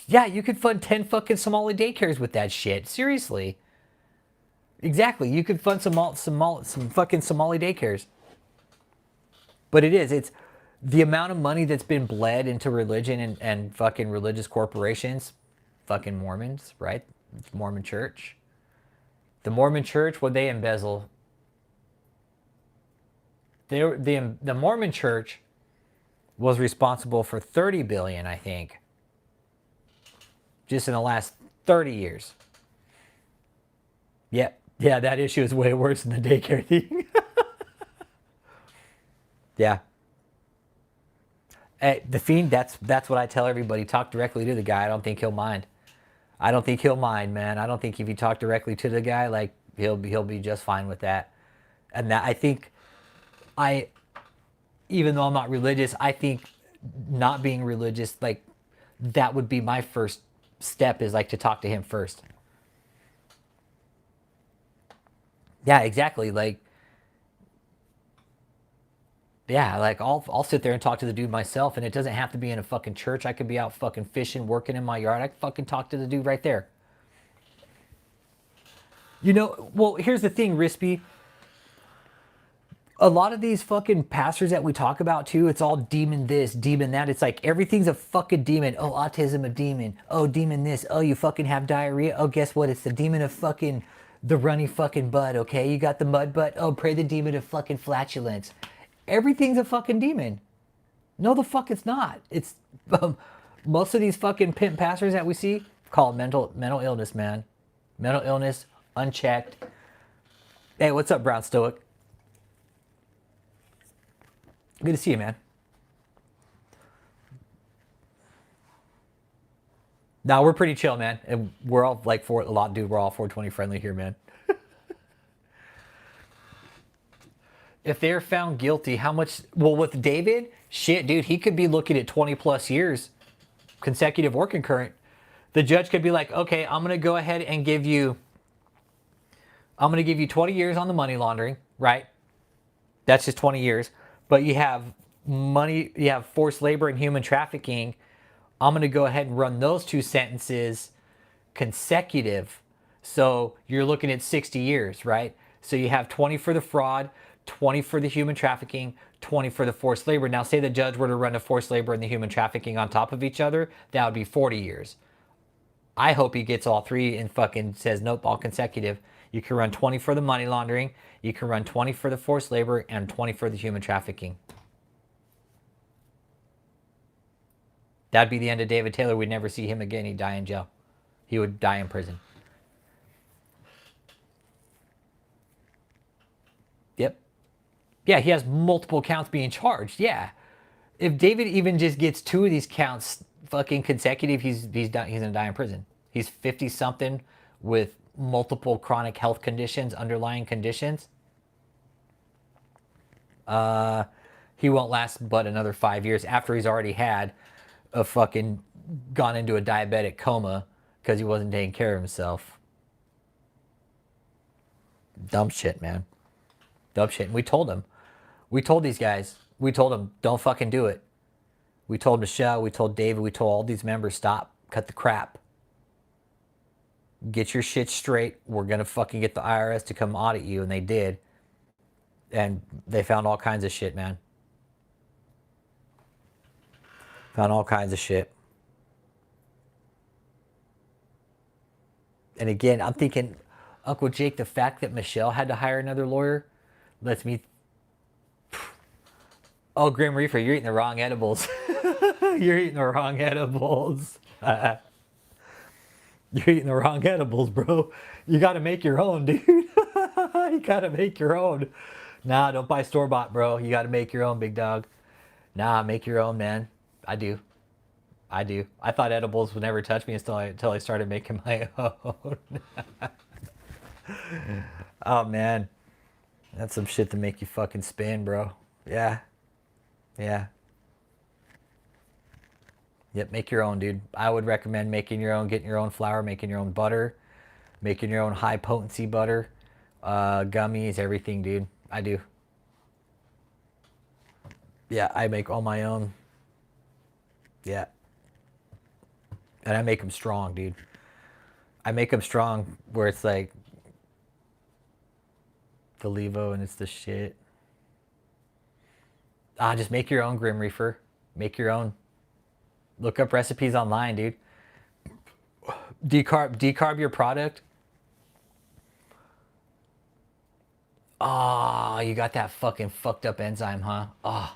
Yeah, you could fund 10 fucking Somali daycares with that shit. Seriously. Exactly. You could fund some fucking Somali daycares. But it's the amount of money that's been bled into religion and fucking religious corporations. Fucking Mormons, right? Mormon church. The Mormon church, what they embezzle? The Mormon church was responsible for 30 billion, I think. Just in the last 30 years. Yep. Yeah, that issue is way worse than the daycare thing. Yeah. Hey, the Fiend, that's what I tell everybody. Talk directly to the guy. I don't think he'll mind. I don't think he'll mind, man. I don't think if you talk directly to the guy, like he'll be just fine with that. And that I think even though I'm not religious, I think not being religious, like that would be my first step is like to talk to him first. Yeah, exactly. Like, yeah, like I'll sit there and talk to the dude myself, and it doesn't have to be in a fucking church. I could be out fucking fishing, working in my yard. I could fucking talk to the dude right there. You know, well, here's the thing, Rispy. A lot of these fucking pastors that we talk about too, it's all demon this, demon that. It's like everything's a fucking demon. Oh, autism a demon. Oh, demon this. Oh, you fucking have diarrhea. Oh, guess what? It's the demon of fucking the runny fucking butt, okay? You got the mud butt. Oh, pray the demon of fucking flatulence. Everything's a fucking demon. No, the fuck it's not. It's most of these fucking pimp pastors that we see call it mental illness, man. Mental illness, unchecked. Hey, what's up, Brown Stoic? Good to see you, man. Now we're pretty chill, man, and we're all like we're all 420 friendly here, man. If they're found guilty, how much? Well, with David, shit, dude, he could be looking at 20 plus years, consecutive or concurrent. The judge could be like, okay, I'm gonna go ahead and give you 20 years on the money laundering, right? That's just 20 years. But you have money, you have forced labor and human trafficking. I'm going to go ahead and run those two sentences consecutive. So you're looking at 60 years, right? So you have 20 for the fraud, 20 for the human trafficking, 20 for the forced labor. Now, say the judge were to run the forced labor and the human trafficking on top of each other, that would be 40 years. I hope he gets all three and fucking says, nope, all consecutive. You can run 20 for the money laundering, you can run 20 for the forced labor, and 20 for the human trafficking. That'd be the end of David Taylor. We'd never see him again. He'd die in jail. He would die in prison. Yep. Yeah, he has multiple counts being charged. Yeah. If David even just gets 2 of these counts fucking consecutive, he's gonna die in prison. He's 50 something with multiple chronic health conditions, underlying conditions. He won't last but another 5 years after he's already had a fucking gone into a diabetic coma because he wasn't taking care of himself. Dumb shit, man. Dumb shit. And we told him. We told these guys. We told them, don't fucking do it. We told Michelle, we told David, we told all these members, stop, cut the crap. Get your shit straight. We're going to fucking get the IRS to come audit you. And they did. And they found all kinds of shit, man. Found all kinds of shit. And again, I'm thinking, Uncle Jake, the fact that Michelle had to hire another lawyer lets me... Oh, Grim Reaper, you're eating the wrong edibles. You're eating the wrong edibles. You're eating the wrong edibles, bro. You got to make your own, dude. You got to make your own. Nah, don't buy store-bought, bro. You got to make your own, big dog. Nah, make your own, man. I do. I thought edibles would never touch me until I started making my own. Oh, man. That's some shit to make you fucking spin, bro. Yeah. Yeah. Yep, make your own, dude. I would recommend making your own, getting your own flour, making your own butter, making your own high potency butter, gummies, everything, dude. I do. Yeah, I make all my own. Yeah. And I make them strong, dude. I make them strong where it's like the Levo and it's the shit. Just make your own, Grim Reaper. Make your own. Look up recipes online, dude. Decarb your product. Oh, you got that fucking fucked up enzyme, huh? Oh.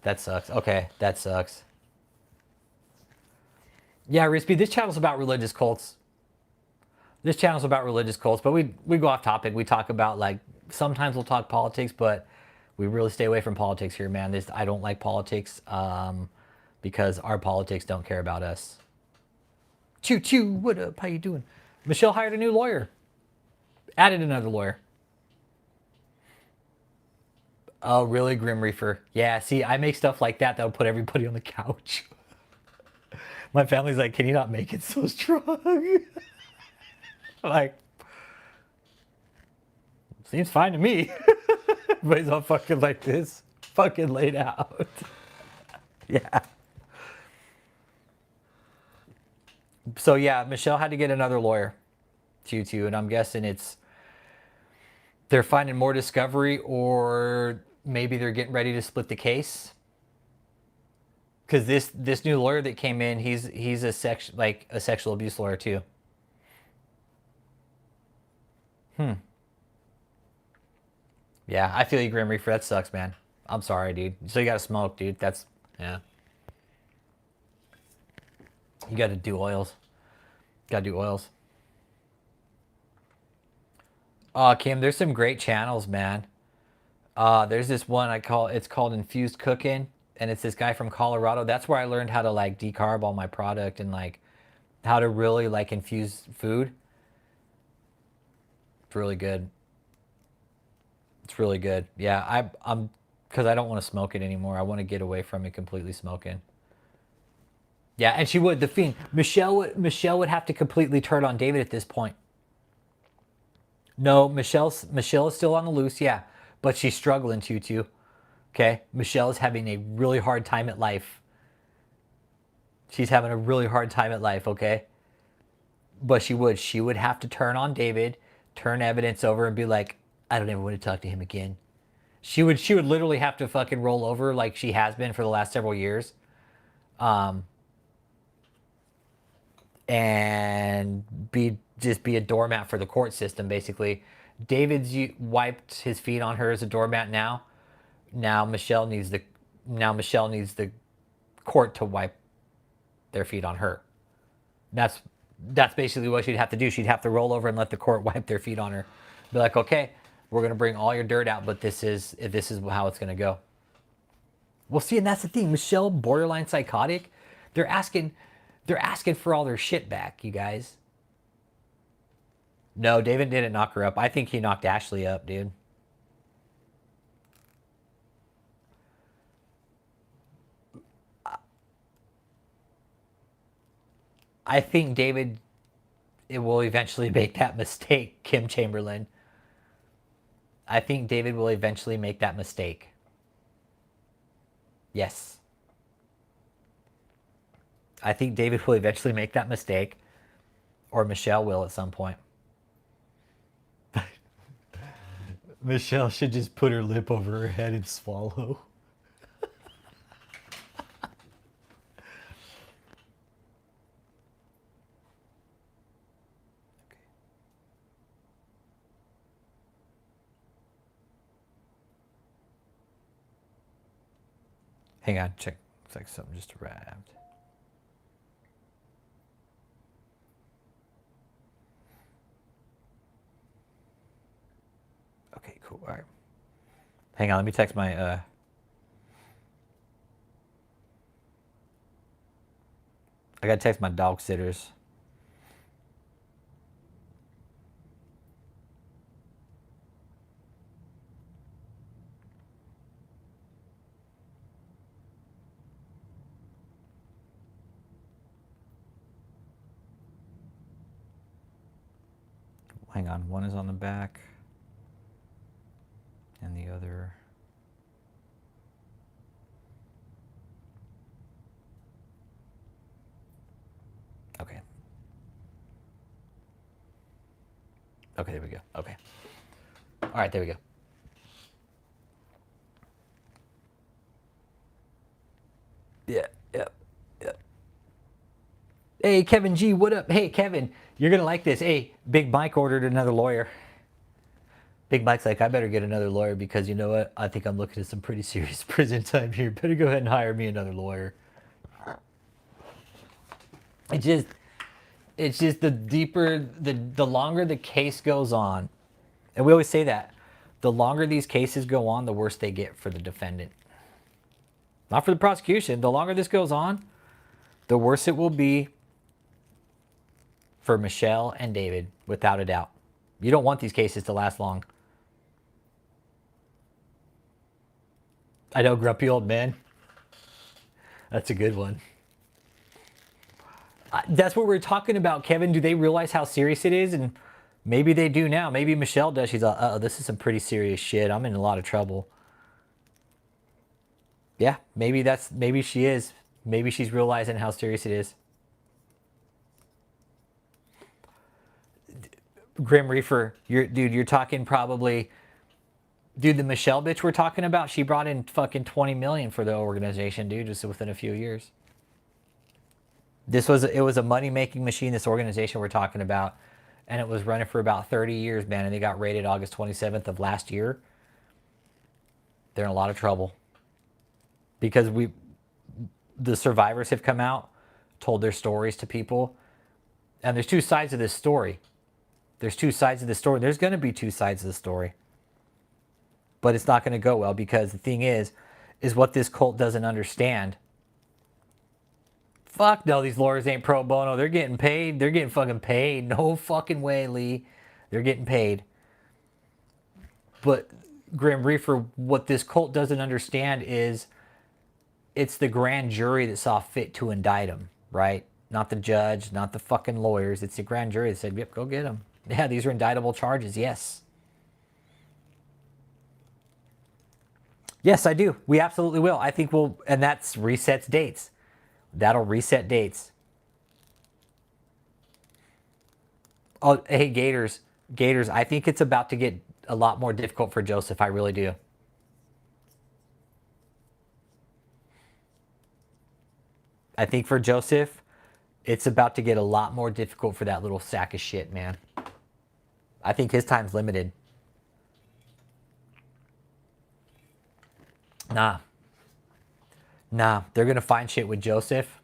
That sucks. Okay, that sucks. Yeah, Rispy, this channel's about religious cults. This channel's about religious cults, but we go off topic. We talk about, like, sometimes we'll talk politics, but we really stay away from politics here, man. I don't like politics because our politics don't care about us. Choo choo, what up? How you doing? Michelle hired a new lawyer. Added another lawyer. Oh, really, Grim Reaper? Yeah, see, I make stuff like that that'll put everybody on the couch. My family's like, can you not make it so strong? Like, seems fine to me. But he's all fucking like this. Fucking laid out. Yeah. So yeah, Michelle had to get another lawyer. Too, and I'm guessing it's They're finding more discovery, or maybe they're getting ready to split the case. Because this new lawyer that came in, he's a sexual abuse lawyer too. Yeah, I feel you, Grim Reaper. That sucks, man. I'm sorry, dude. So you gotta smoke, dude. That's yeah. You gotta do oils. Gotta do oils. Kim, there's some great channels, man. There's this one it's called Infused Cooking, and it's this guy from Colorado. That's where I learned how to like decarb all my product and like how to really like infuse food. It's really good. It's really good. Yeah, I'm because I don't want to smoke it anymore. I want to get away from it completely smoking. Yeah, and she would. The fiend Michelle would have to completely turn on David at this point. No, Michelle is still on the loose, yeah, but she's struggling too. Okay, Michelle is having a really hard time at life. She's having a really hard time at life. Okay, but she would have to turn on David, turn evidence over, and be like, I don't ever want to talk to him again. She would literally have to fucking roll over like she has been for the last several years, and be a doormat for the court system basically. David's wiped his feet on her as a doormat now. Now Michelle needs the court to wipe their feet on her. That's basically what she'd have to do. She'd have to roll over and let the court wipe their feet on her. Be like, okay, we're gonna bring all your dirt out, but this is how it's gonna go. Well, see, and that's the thing. Michelle, borderline psychotic. They're asking for all their shit back, you guys. No, David didn't knock her up. I think he knocked Ashley up, dude. I think David it will eventually make that mistake, Kim Chamberlain. I think David will eventually make that mistake. Yes. I think David will eventually make that mistake, or Michelle will at some point. Michelle should just put her lip over her head and swallow. Hang on, check. Looks like something just arrived. Okay, cool. All right. Hang on, let me text my I gotta text my dog sitters. Hang on, one is on the back and the other. Okay. Okay, there we go. Okay. All right, there we go. Yeah, yep, yep. Hey, Kevin G, what up? Hey, Kevin, you're gonna like this. Hey, Big Mike ordered another lawyer. Big Mike's like, I better get another lawyer because you know what? I think I'm looking at some pretty serious prison time here. Better go ahead and hire me another lawyer. It's just the deeper, the longer the case goes on, and we always say that, the longer these cases go on, the worse they get for the defendant. Not for the prosecution. The longer this goes on, the worse it will be for Michelle and David, without a doubt. You don't want these cases to last long. I know, grumpy old man. That's a good one. That's what we're talking about, Kevin. Do they realize how serious it is? And maybe they do now. Maybe Michelle does. She's like, uh-oh, this is some pretty serious shit. I'm in a lot of trouble. Yeah, maybe she is. Maybe she's realizing how serious it is. Grim Reaper, you're talking probably, dude, the Michelle bitch we're talking about, she brought in fucking 20 million for the organization, dude, just within a few years. It was a money making machine, this organization we're talking about, and it was running for about 30 years, man, and they got raided August 27th of last year. They're in a lot of trouble because the survivors have come out, told their stories to people, and there's two sides of this story. There's two sides of the story. There's going to be two sides of the story. But it's not going to go well because the thing is what this cult doesn't understand. Fuck no, these lawyers ain't pro bono. They're getting paid. They're getting fucking paid. No fucking way, Lee. They're getting paid. But Grim Reaper, what this cult doesn't understand is it's the grand jury that saw fit to indict him, right? Not the judge, not the fucking lawyers. It's the grand jury that said, yep, go get him. Yeah, these are indictable charges, yes. Yes, I do. We absolutely will. I think we'll, and that's resets dates. That'll reset dates. Oh, hey, Gators, I think it's about to get a lot more difficult for Joseph. I really do. I think for Joseph, it's about to get a lot more difficult for that little sack of shit, man. I think his time's limited. Nah, they're going to find shit with Joseph.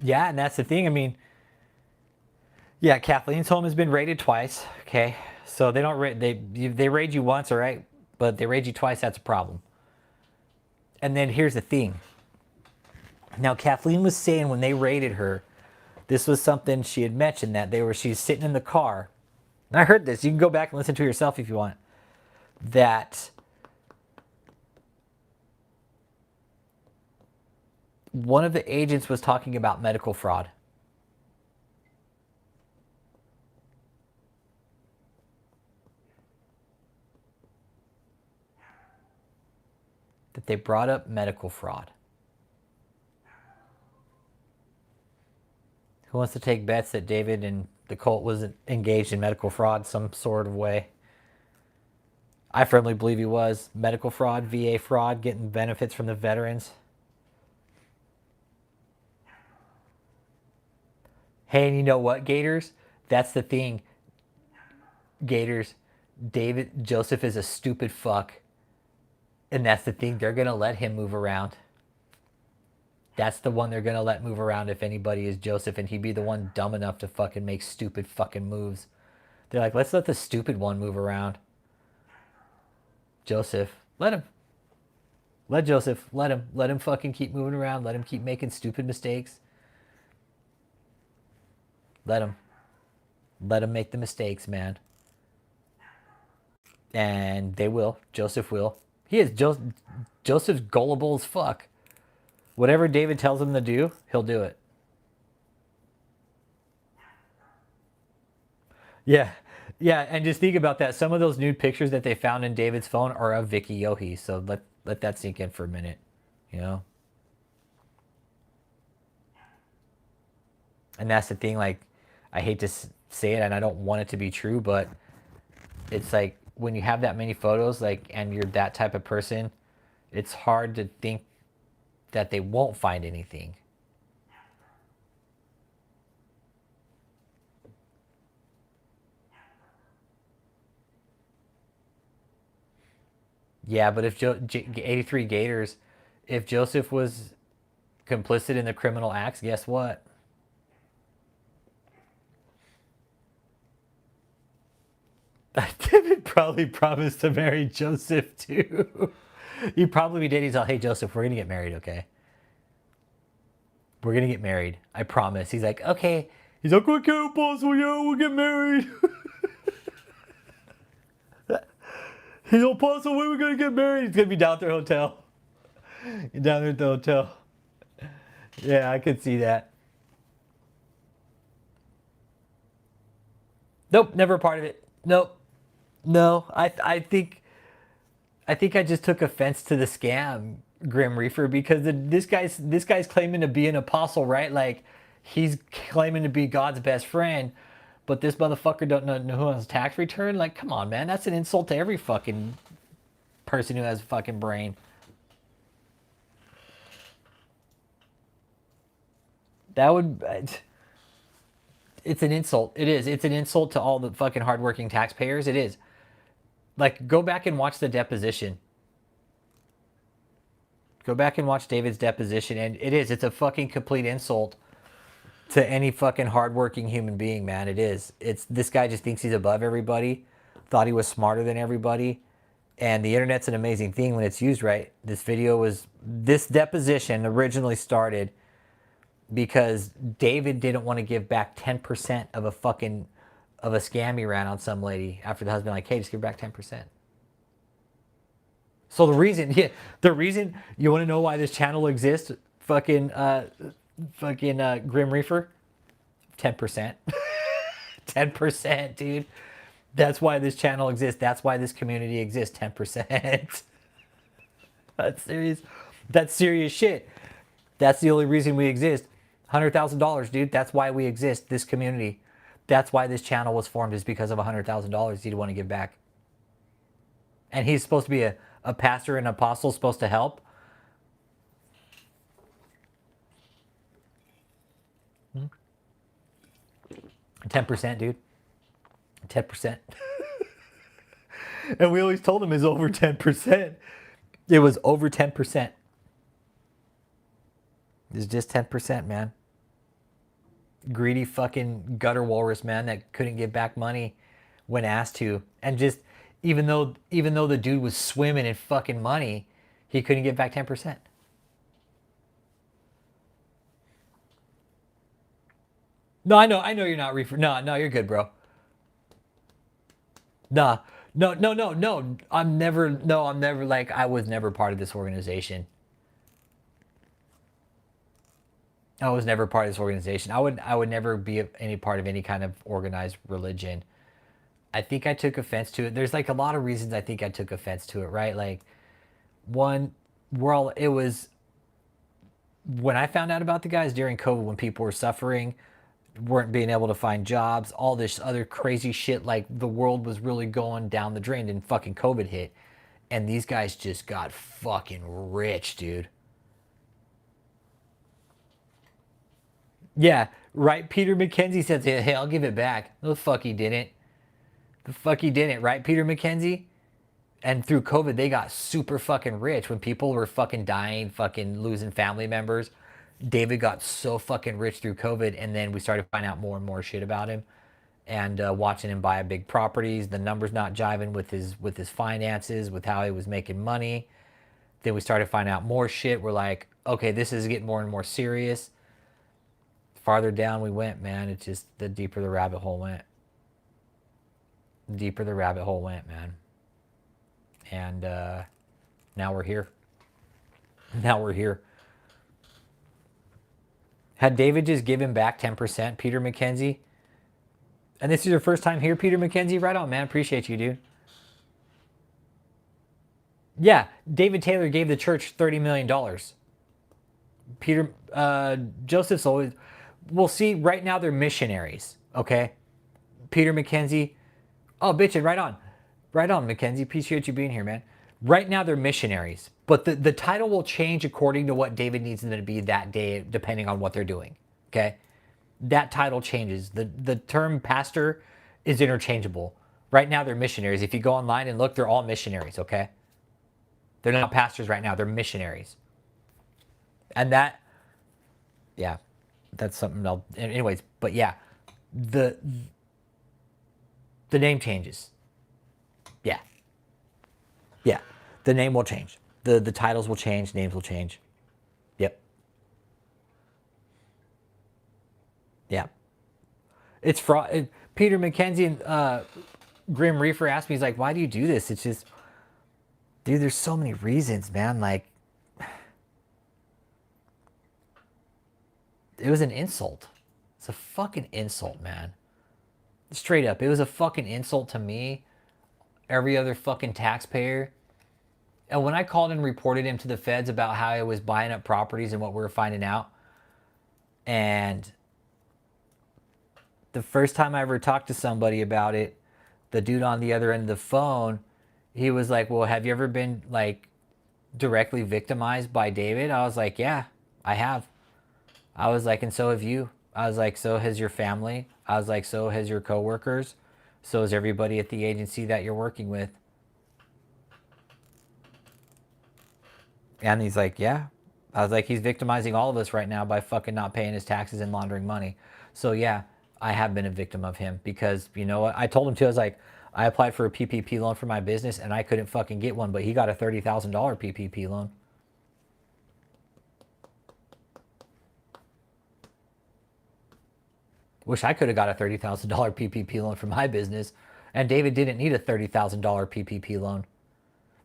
Yeah, and that's the thing. I mean, yeah, Kathleen's home has been raided twice. Okay, so they don't they raid you once, all right, but they raid you twice. That's a problem. And then here's the thing. Now, Kathleen was saying when they raided her, this was something she had mentioned that she's sitting in the car. And I heard this. You can go back and listen to it yourself if you want. That one of the agents was talking about medical fraud. That they brought up medical fraud. Who wants to take bets that David and the cult was engaged in medical fraud some sort of way? I firmly believe he was. Medical fraud, VA fraud, getting benefits from the veterans. Hey, and you know what, Gators? That's the thing. Gators, Joseph is a stupid fuck. And that's the thing. They're going to let him move around. That's the one they're going to let move around if anybody is Joseph. And he'd be the one dumb enough to fucking make stupid fucking moves. They're like, let's let the stupid one move around. Joseph, let him. Let Joseph, let him. Let him fucking keep moving around. Let him keep making stupid mistakes. Let him. Let him make the mistakes, man. And they will. Joseph will. Joseph's gullible as fuck. Whatever David tells him to do, he'll do it. Yeah. Yeah, and just think about that. Some of those nude pictures that they found in David's phone are of Vicky Yohe. So let that sink in for a minute. You know? And that's the thing, like, I hate to say it and I don't want it to be true, but it's like when you have that many photos, like, and you're that type of person, it's hard to think that they won't find anything. Yeah, but if 83 Gators, if Joseph was complicit in the criminal acts, guess what? David probably promised to marry Joseph too. He probably did. He's like, hey, Joseph, we're going to get married, okay? We're going to get married. I promise. He's like, okay. He's like, okay, Apostle, yeah, we'll get married. He's like, Apostle, when are we going to get married? He's going to be down at their hotel. Down there at the hotel. Yeah, I could see that. Nope, never a part of it. Nope. No, I think I just took offense to the scam. Grim Reaper, because this guy's claiming to be an apostle, right? Like he's claiming to be God's best friend, but this motherfucker don't know who has tax return. Like, come on, man, that's an insult to every fucking person who has a fucking brain. That would, it's an insult. It is. It's an insult to all the fucking hardworking taxpayers. It is. Like, go back and watch the deposition. Go back and watch David's deposition, and it is. It's a fucking complete insult to any fucking hardworking human being, man. It is. It's this guy just thinks he's above everybody, thought he was smarter than everybody, and the internet's an amazing thing when it's used right. This deposition originally started because David didn't want to give back 10% of a scam he ran on some lady after the husband like, hey, just give back 10%. So the reason you want to know why this channel exists, fucking Grim Reaper, 10%, 10%, dude. That's why this channel exists. That's why this community exists. 10%. That's serious. That's serious shit. That's the only reason we exist. $100,000, dude. That's why we exist. This community. That's why this channel was formed, is because of $100,000 he'd want to give back. And he's supposed to be a pastor, an apostle, supposed to help. 10%, dude. 10%. And we always told him it's over 10%. It was over 10%. It's just 10%, man. Greedy fucking gutter walrus, man, that couldn't give back money when asked to. And just, even though the dude was swimming in fucking money, he couldn't give back 10%. No, I know you're not reefer. No, you're good, bro. Nah. No. I'm never like, I was never part of this organization. I was never part of this organization. I would never be any part of any kind of organized religion. I think I took offense to it. There's like a lot of reasons I think I took offense to it, right? Like, one, it was when I found out about the guys during COVID, when people were suffering, weren't being able to find jobs, all this other crazy shit, like the world was really going down the drain, and fucking COVID hit. And these guys just got fucking rich, dude. Yeah, right. Peter McKenzie says, hey, I'll give it back. No, the fuck he didn't. The fuck he didn't, right, Peter McKenzie? And through COVID, they got super fucking rich. When people were fucking dying, fucking losing family members, David got so fucking rich through COVID, and then we started finding out more and more shit about him, and watching him buy big properties. The numbers not jiving with his finances, with how he was making money. Then we started finding out more shit. We're like, okay, this is getting more and more serious. Farther down we went, man. It's just the deeper the rabbit hole went. The deeper the rabbit hole went, man. And now we're here. Now we're here. Had David just given back 10%, Peter McKenzie? And this is your first time here, Peter McKenzie? Right on, man. Appreciate you, dude. Yeah, David Taylor gave the church $30 million. Joseph's always... Well, see, right now they're missionaries, okay? Peter McKenzie... Oh, bitchin', right on. Right on, McKenzie. Appreciate you being here, man. Right now they're missionaries. But the title will change according to what David needs them to be that day, depending on what they're doing, okay? That title changes. The term pastor is interchangeable. Right now they're missionaries. If you go online and look, they're all missionaries, okay? They're not pastors right now. They're missionaries. And that, yeah, that's something else. Anyways, but yeah, the name changes. Yeah. Yeah. The name will change. The titles will change. Names will change. Yep. Yeah. It's fraud. Peter McKenzie and Grim Reaper asked me, he's like, why do you do this? It's just, dude, there's so many reasons, man. Like, it was an insult. It's a fucking insult, man. Straight up. It was a fucking insult to me, every other fucking taxpayer, And when I called and reported him to the feds about how he was buying up properties and what we were finding out, and the first time I ever talked to somebody about it, the dude on the other end of the phone, he was like, well, have you ever been like directly victimized by David? I was like, yeah, I have. I was like, and so have you. I was like, so has your family. I was like, so has your coworkers. So is everybody at the agency that you're working with. And he's like, yeah. I was like, he's victimizing all of us right now by fucking not paying his taxes and laundering money. So yeah, I have been a victim of him because you know what? I told him too, I was like, I applied for a PPP loan for my business and I couldn't fucking get one, but he got a $30,000 PPP loan. Wish I could have got a $30,000 PPP loan for my business. And David didn't need a $30,000 PPP loan.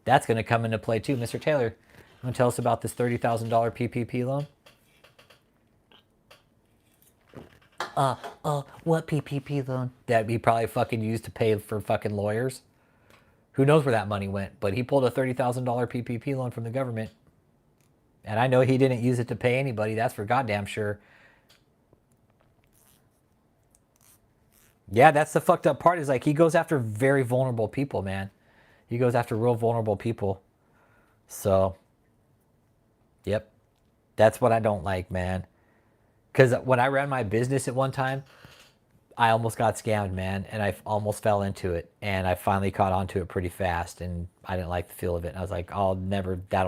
That's going to come into play too. Mr. Taylor, you want to tell us about this $30,000 PPP loan? What PPP loan? That he probably fucking used to pay for fucking lawyers. Who knows where that money went? But he pulled a $30,000 PPP loan from the government. And I know he didn't use it to pay anybody. That's for goddamn sure. Yeah, that's the fucked up part is like he goes after very vulnerable people, man. He goes after real vulnerable people. So, yep. That's what I don't like, man. Because when I ran my business at one time, I almost got scammed, man. And I almost fell into it. And I finally caught on to it pretty fast. And I didn't like the feel of it. And I was like, that'll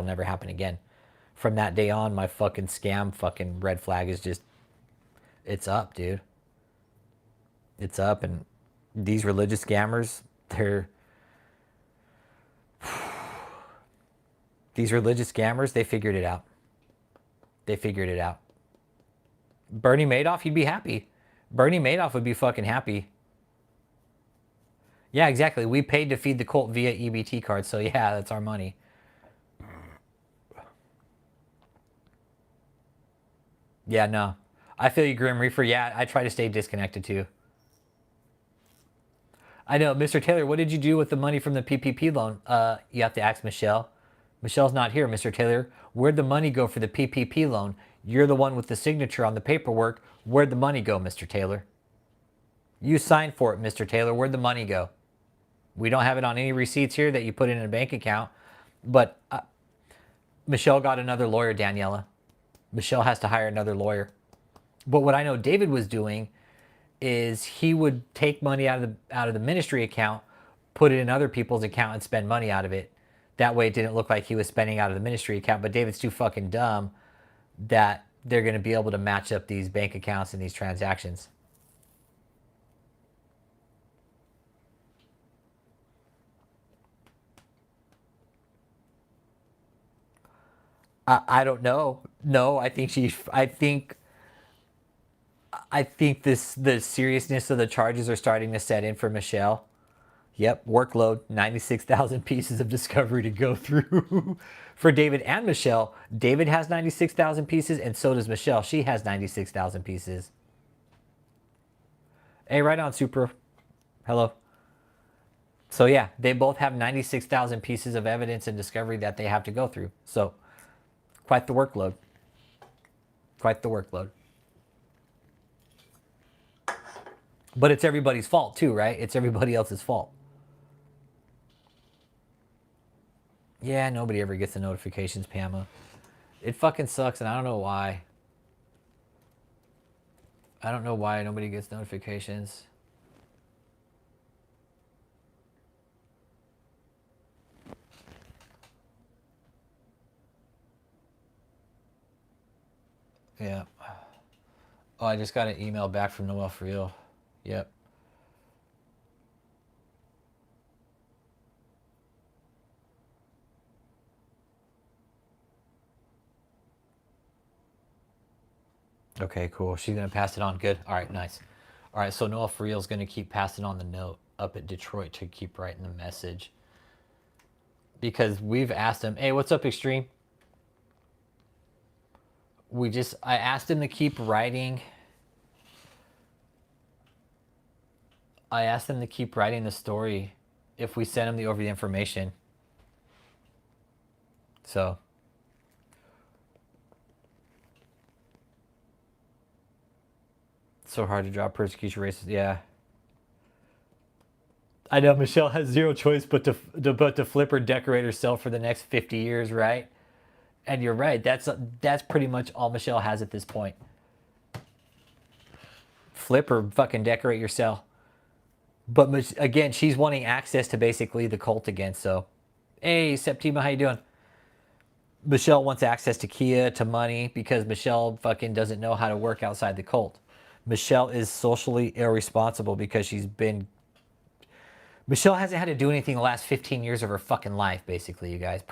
never happen again. From that day on, my fucking scam fucking red flag is just, it's up, dude. It's up. And these religious scammers, these religious scammers, they figured it out. They figured it out. Bernie Madoff, he'd be happy. Bernie Madoff would be fucking happy. Yeah, exactly. We paid to feed the cult via EBT cards, so yeah, that's our money. Yeah, no. I feel you, Grim Reaper. Yeah, I try to stay disconnected too. I know, Mr. Taylor, what did you do with the money from the PPP loan? You have to ask Michelle. Michelle's not here, Mr. Taylor. Where'd the money go for the PPP loan? You're the one with the signature on the paperwork. Where'd the money go, Mr. Taylor? You signed for it, Mr. Taylor. Where'd the money go? We don't have it on any receipts here that you put in a bank account. But Michelle got another lawyer, Daniela. Michelle has to hire another lawyer. But what I know David was doing is he would take money out of the ministry account, put it in other people's account, and spend money out of it. That way, it didn't look like he was spending out of the ministry account. But David's too fucking dumb that they're going to be able to match up these bank accounts and these transactions. I don't know. No, I think the seriousness of the charges are starting to set in for Michelle. Yep, workload, 96,000 pieces of discovery to go through for David and Michelle. David has 96,000 pieces, and so does Michelle. She has 96,000 pieces. Hey, right on, Super. Hello. So yeah, they both have 96,000 pieces of evidence and discovery that they have to go through. So, quite the workload. Quite the workload. But it's everybody's fault too, right? It's everybody else's fault. Yeah, nobody ever gets the notifications, Pama. It fucking sucks, and I don't know why. I don't know why nobody gets notifications. Yeah. Oh, I just got an email back from Noel for real. Yep. Okay, cool. She's gonna pass it on. Good. All right, nice. All right, so Noel for real is gonna keep passing on the note up at Detroit to keep writing the message because we've asked him, "Hey, what's up, Extreme?" I asked him to keep writing. I asked him to keep writing the story if we send him over the information. So. So hard to drop persecution races. Yeah. I know Michelle has zero choice but to flip or decorate herself for the next 50 years, right? And you're right. That's pretty much all Michelle has at this point. Flip or fucking decorate yourself. But again, she's wanting access to basically the cult again. So, hey, Septima, how you doing? Michelle wants access to Kia, to money, because Michelle fucking doesn't know how to work outside the cult. Michelle is socially irresponsible because Michelle hasn't had to do anything the last 15 years of her fucking life, basically, you guys.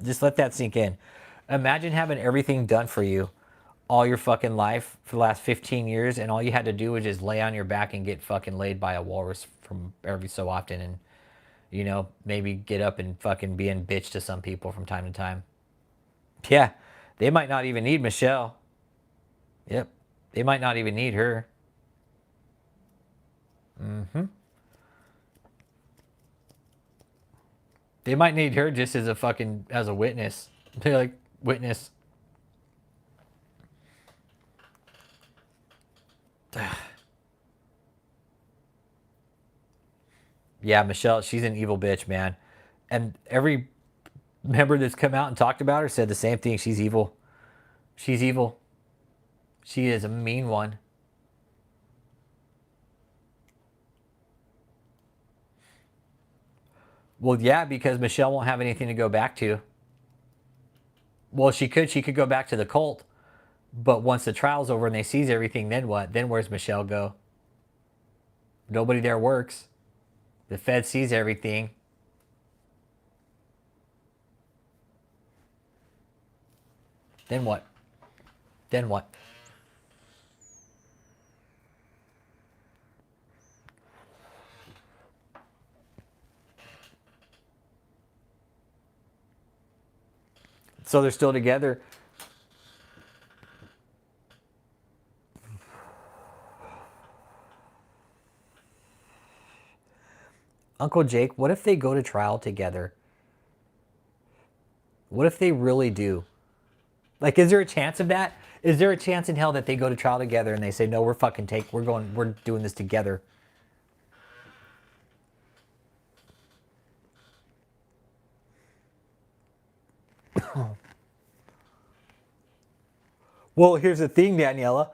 Just let that sink in. Imagine having everything done for you all your fucking life for the last 15 years, and all you had to do was just lay on your back and get fucking laid by a walrus from every so often, and, you know, maybe get up and fucking be a bitch to some people from time to time. Yeah, they might not even need Michelle. Yep, they might not even need her. They might need her just as a witness. They're like, witness. Yeah, Michelle, she's an evil bitch, man. And every member that's come out and talked about her said the same thing. She's evil. She's evil. She is a mean one. Well, yeah, because Michelle won't have anything to go back to. Well, she could go back to the cult. But once the trial's over and they seize everything, then what? Then where's Michelle go? Nobody there works. The Fed sees everything. Then what? Then what? So they're still together. Uncle Jake, what if they go to trial together? What if they really do? Like, is there a chance of that? Is there a chance in hell that they go to trial together and they say, no, we're doing this together? Well, here's the thing, Daniela.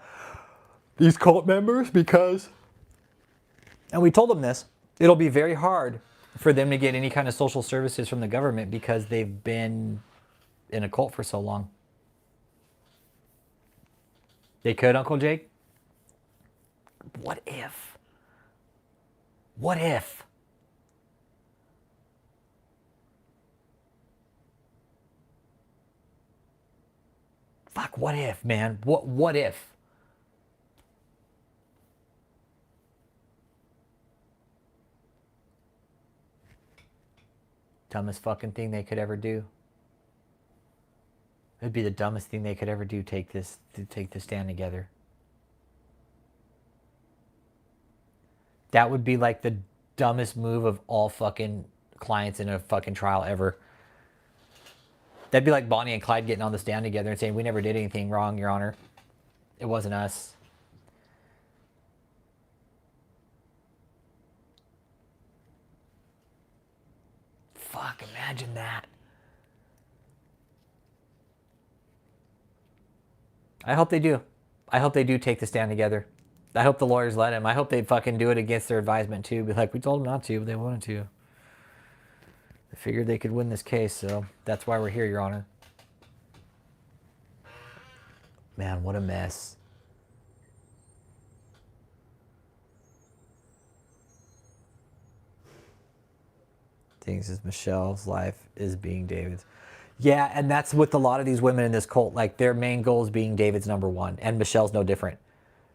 These cult members, and we told them this, it'll be very hard for them to get any kind of social services from the government because they've been in a cult for so long. They could, Uncle Jake? What if? What if? Fuck, what if, man? What if? Dumbest fucking thing they could ever do. It'd be the dumbest thing they could ever do, take this stand together. That would be like the dumbest move of all fucking clients in a fucking trial ever. That'd be like Bonnie and Clyde getting on the stand together and saying, we never did anything wrong, Your Honor. It wasn't us. Fuck, imagine that. I hope they do. I hope they do take the stand together. I hope the lawyers let him. I hope they fucking do it against their advisement too. Be like, we told them not to, but they wanted to. They figured they could win this case, so that's why we're here, Your Honor. Man, what a mess. Things as Michelle's life is being David's. Yeah, and that's with a lot of these women in this cult. Like, their main goal is being David's number one. And Michelle's no different.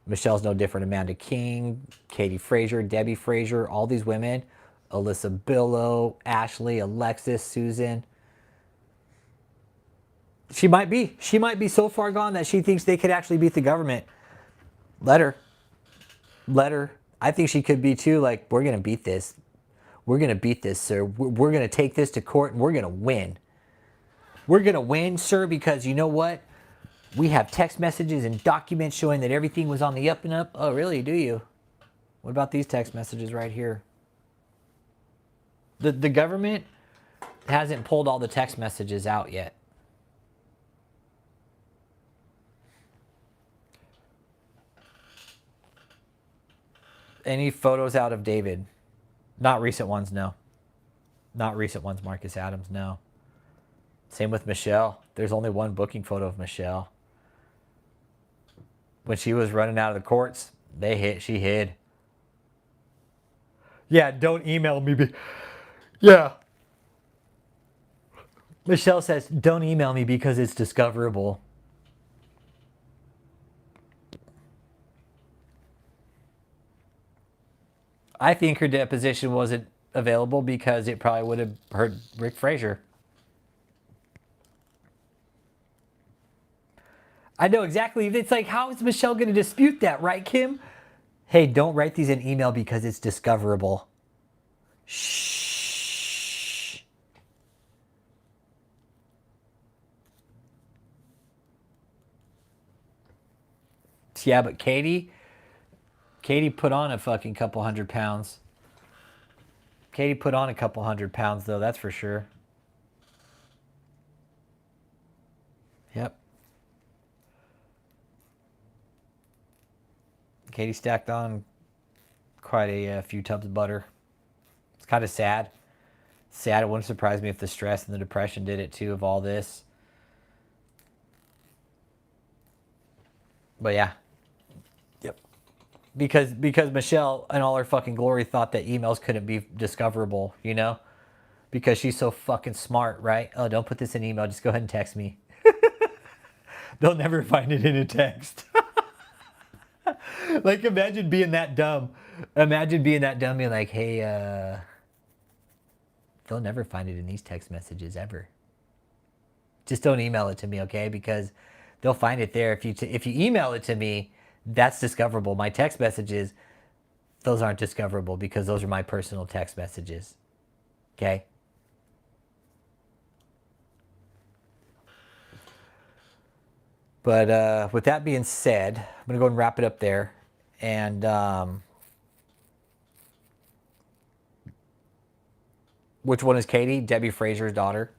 Michelle's no different. Amanda King, Katie Frazier, Debbie Frazier, all these women. Alyssa Billow, Ashley, Alexis, Susan. She might be. She might be so far gone that she thinks they could actually beat the government. Let her. Let her. I think she could be too. Like, we're going to beat this. We're going to beat this, sir. We're going to take this to court and we're going to win. We're going to win, sir, because you know what? We have text messages and documents showing that everything was on the up and up. Oh, really? Do you? What about these text messages right here? The government hasn't pulled all the text messages out yet. Any photos out of David? Not recent ones, no. Not recent ones, Marcus Adams, no. Same with Michelle. There's only one booking photo of Michelle. When she was running out of the courts, she hid. Yeah, don't email me. Yeah. Michelle says, don't email me because it's discoverable. I think her deposition wasn't available because it probably would have hurt Rick Frazier. I know exactly. It's like, how is Michelle going to dispute that, right, Kim? Hey, don't write these in email because it's discoverable. Shh. Yeah, but Katie put on a fucking couple 100 pounds. Katie put on a couple 100 pounds, though, that's for sure. Yep. Katie stacked on quite a few tubs of butter. It's kind of sad. Sad. It wouldn't surprise me if the stress and the depression did it too of all this. But yeah. Yep. Because Michelle, in all her fucking glory, thought that emails couldn't be discoverable, you know? Because she's so fucking smart, right? Oh, don't put this in email. Just go ahead and text me. They'll never find it in a text. Like, imagine being that dumb. Imagine being that dumb, being like, hey, they'll never find it in these text messages ever. Just don't email it to me, okay? Because they'll find it there. If you email it to me, that's discoverable. My text messages, those aren't discoverable because those are my personal text messages. Okay? But with that being said, I'm going to go and wrap it up there. And which one is Katie? Debbie Frazier's daughter.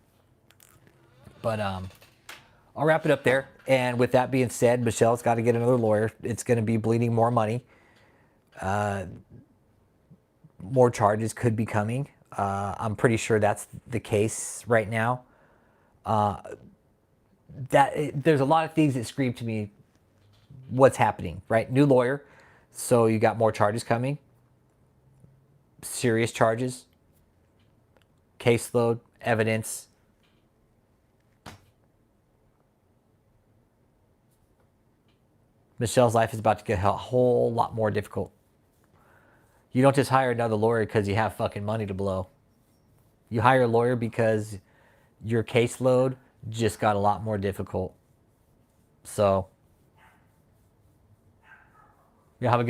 But I'll wrap it up there. And with that being said, Michelle's got to get another lawyer. It's going to be bleeding more money. More charges could be coming. I'm pretty sure that's the case right now. There's a lot of things that scream to me what's happening, right? New lawyer. So you got more charges coming. Serious charges. Caseload, evidence. Michelle's life is about to get a whole lot more difficult. You don't just hire another lawyer because you have fucking money to blow. You hire a lawyer because your caseload just got a lot more difficult. So, yeah, have a good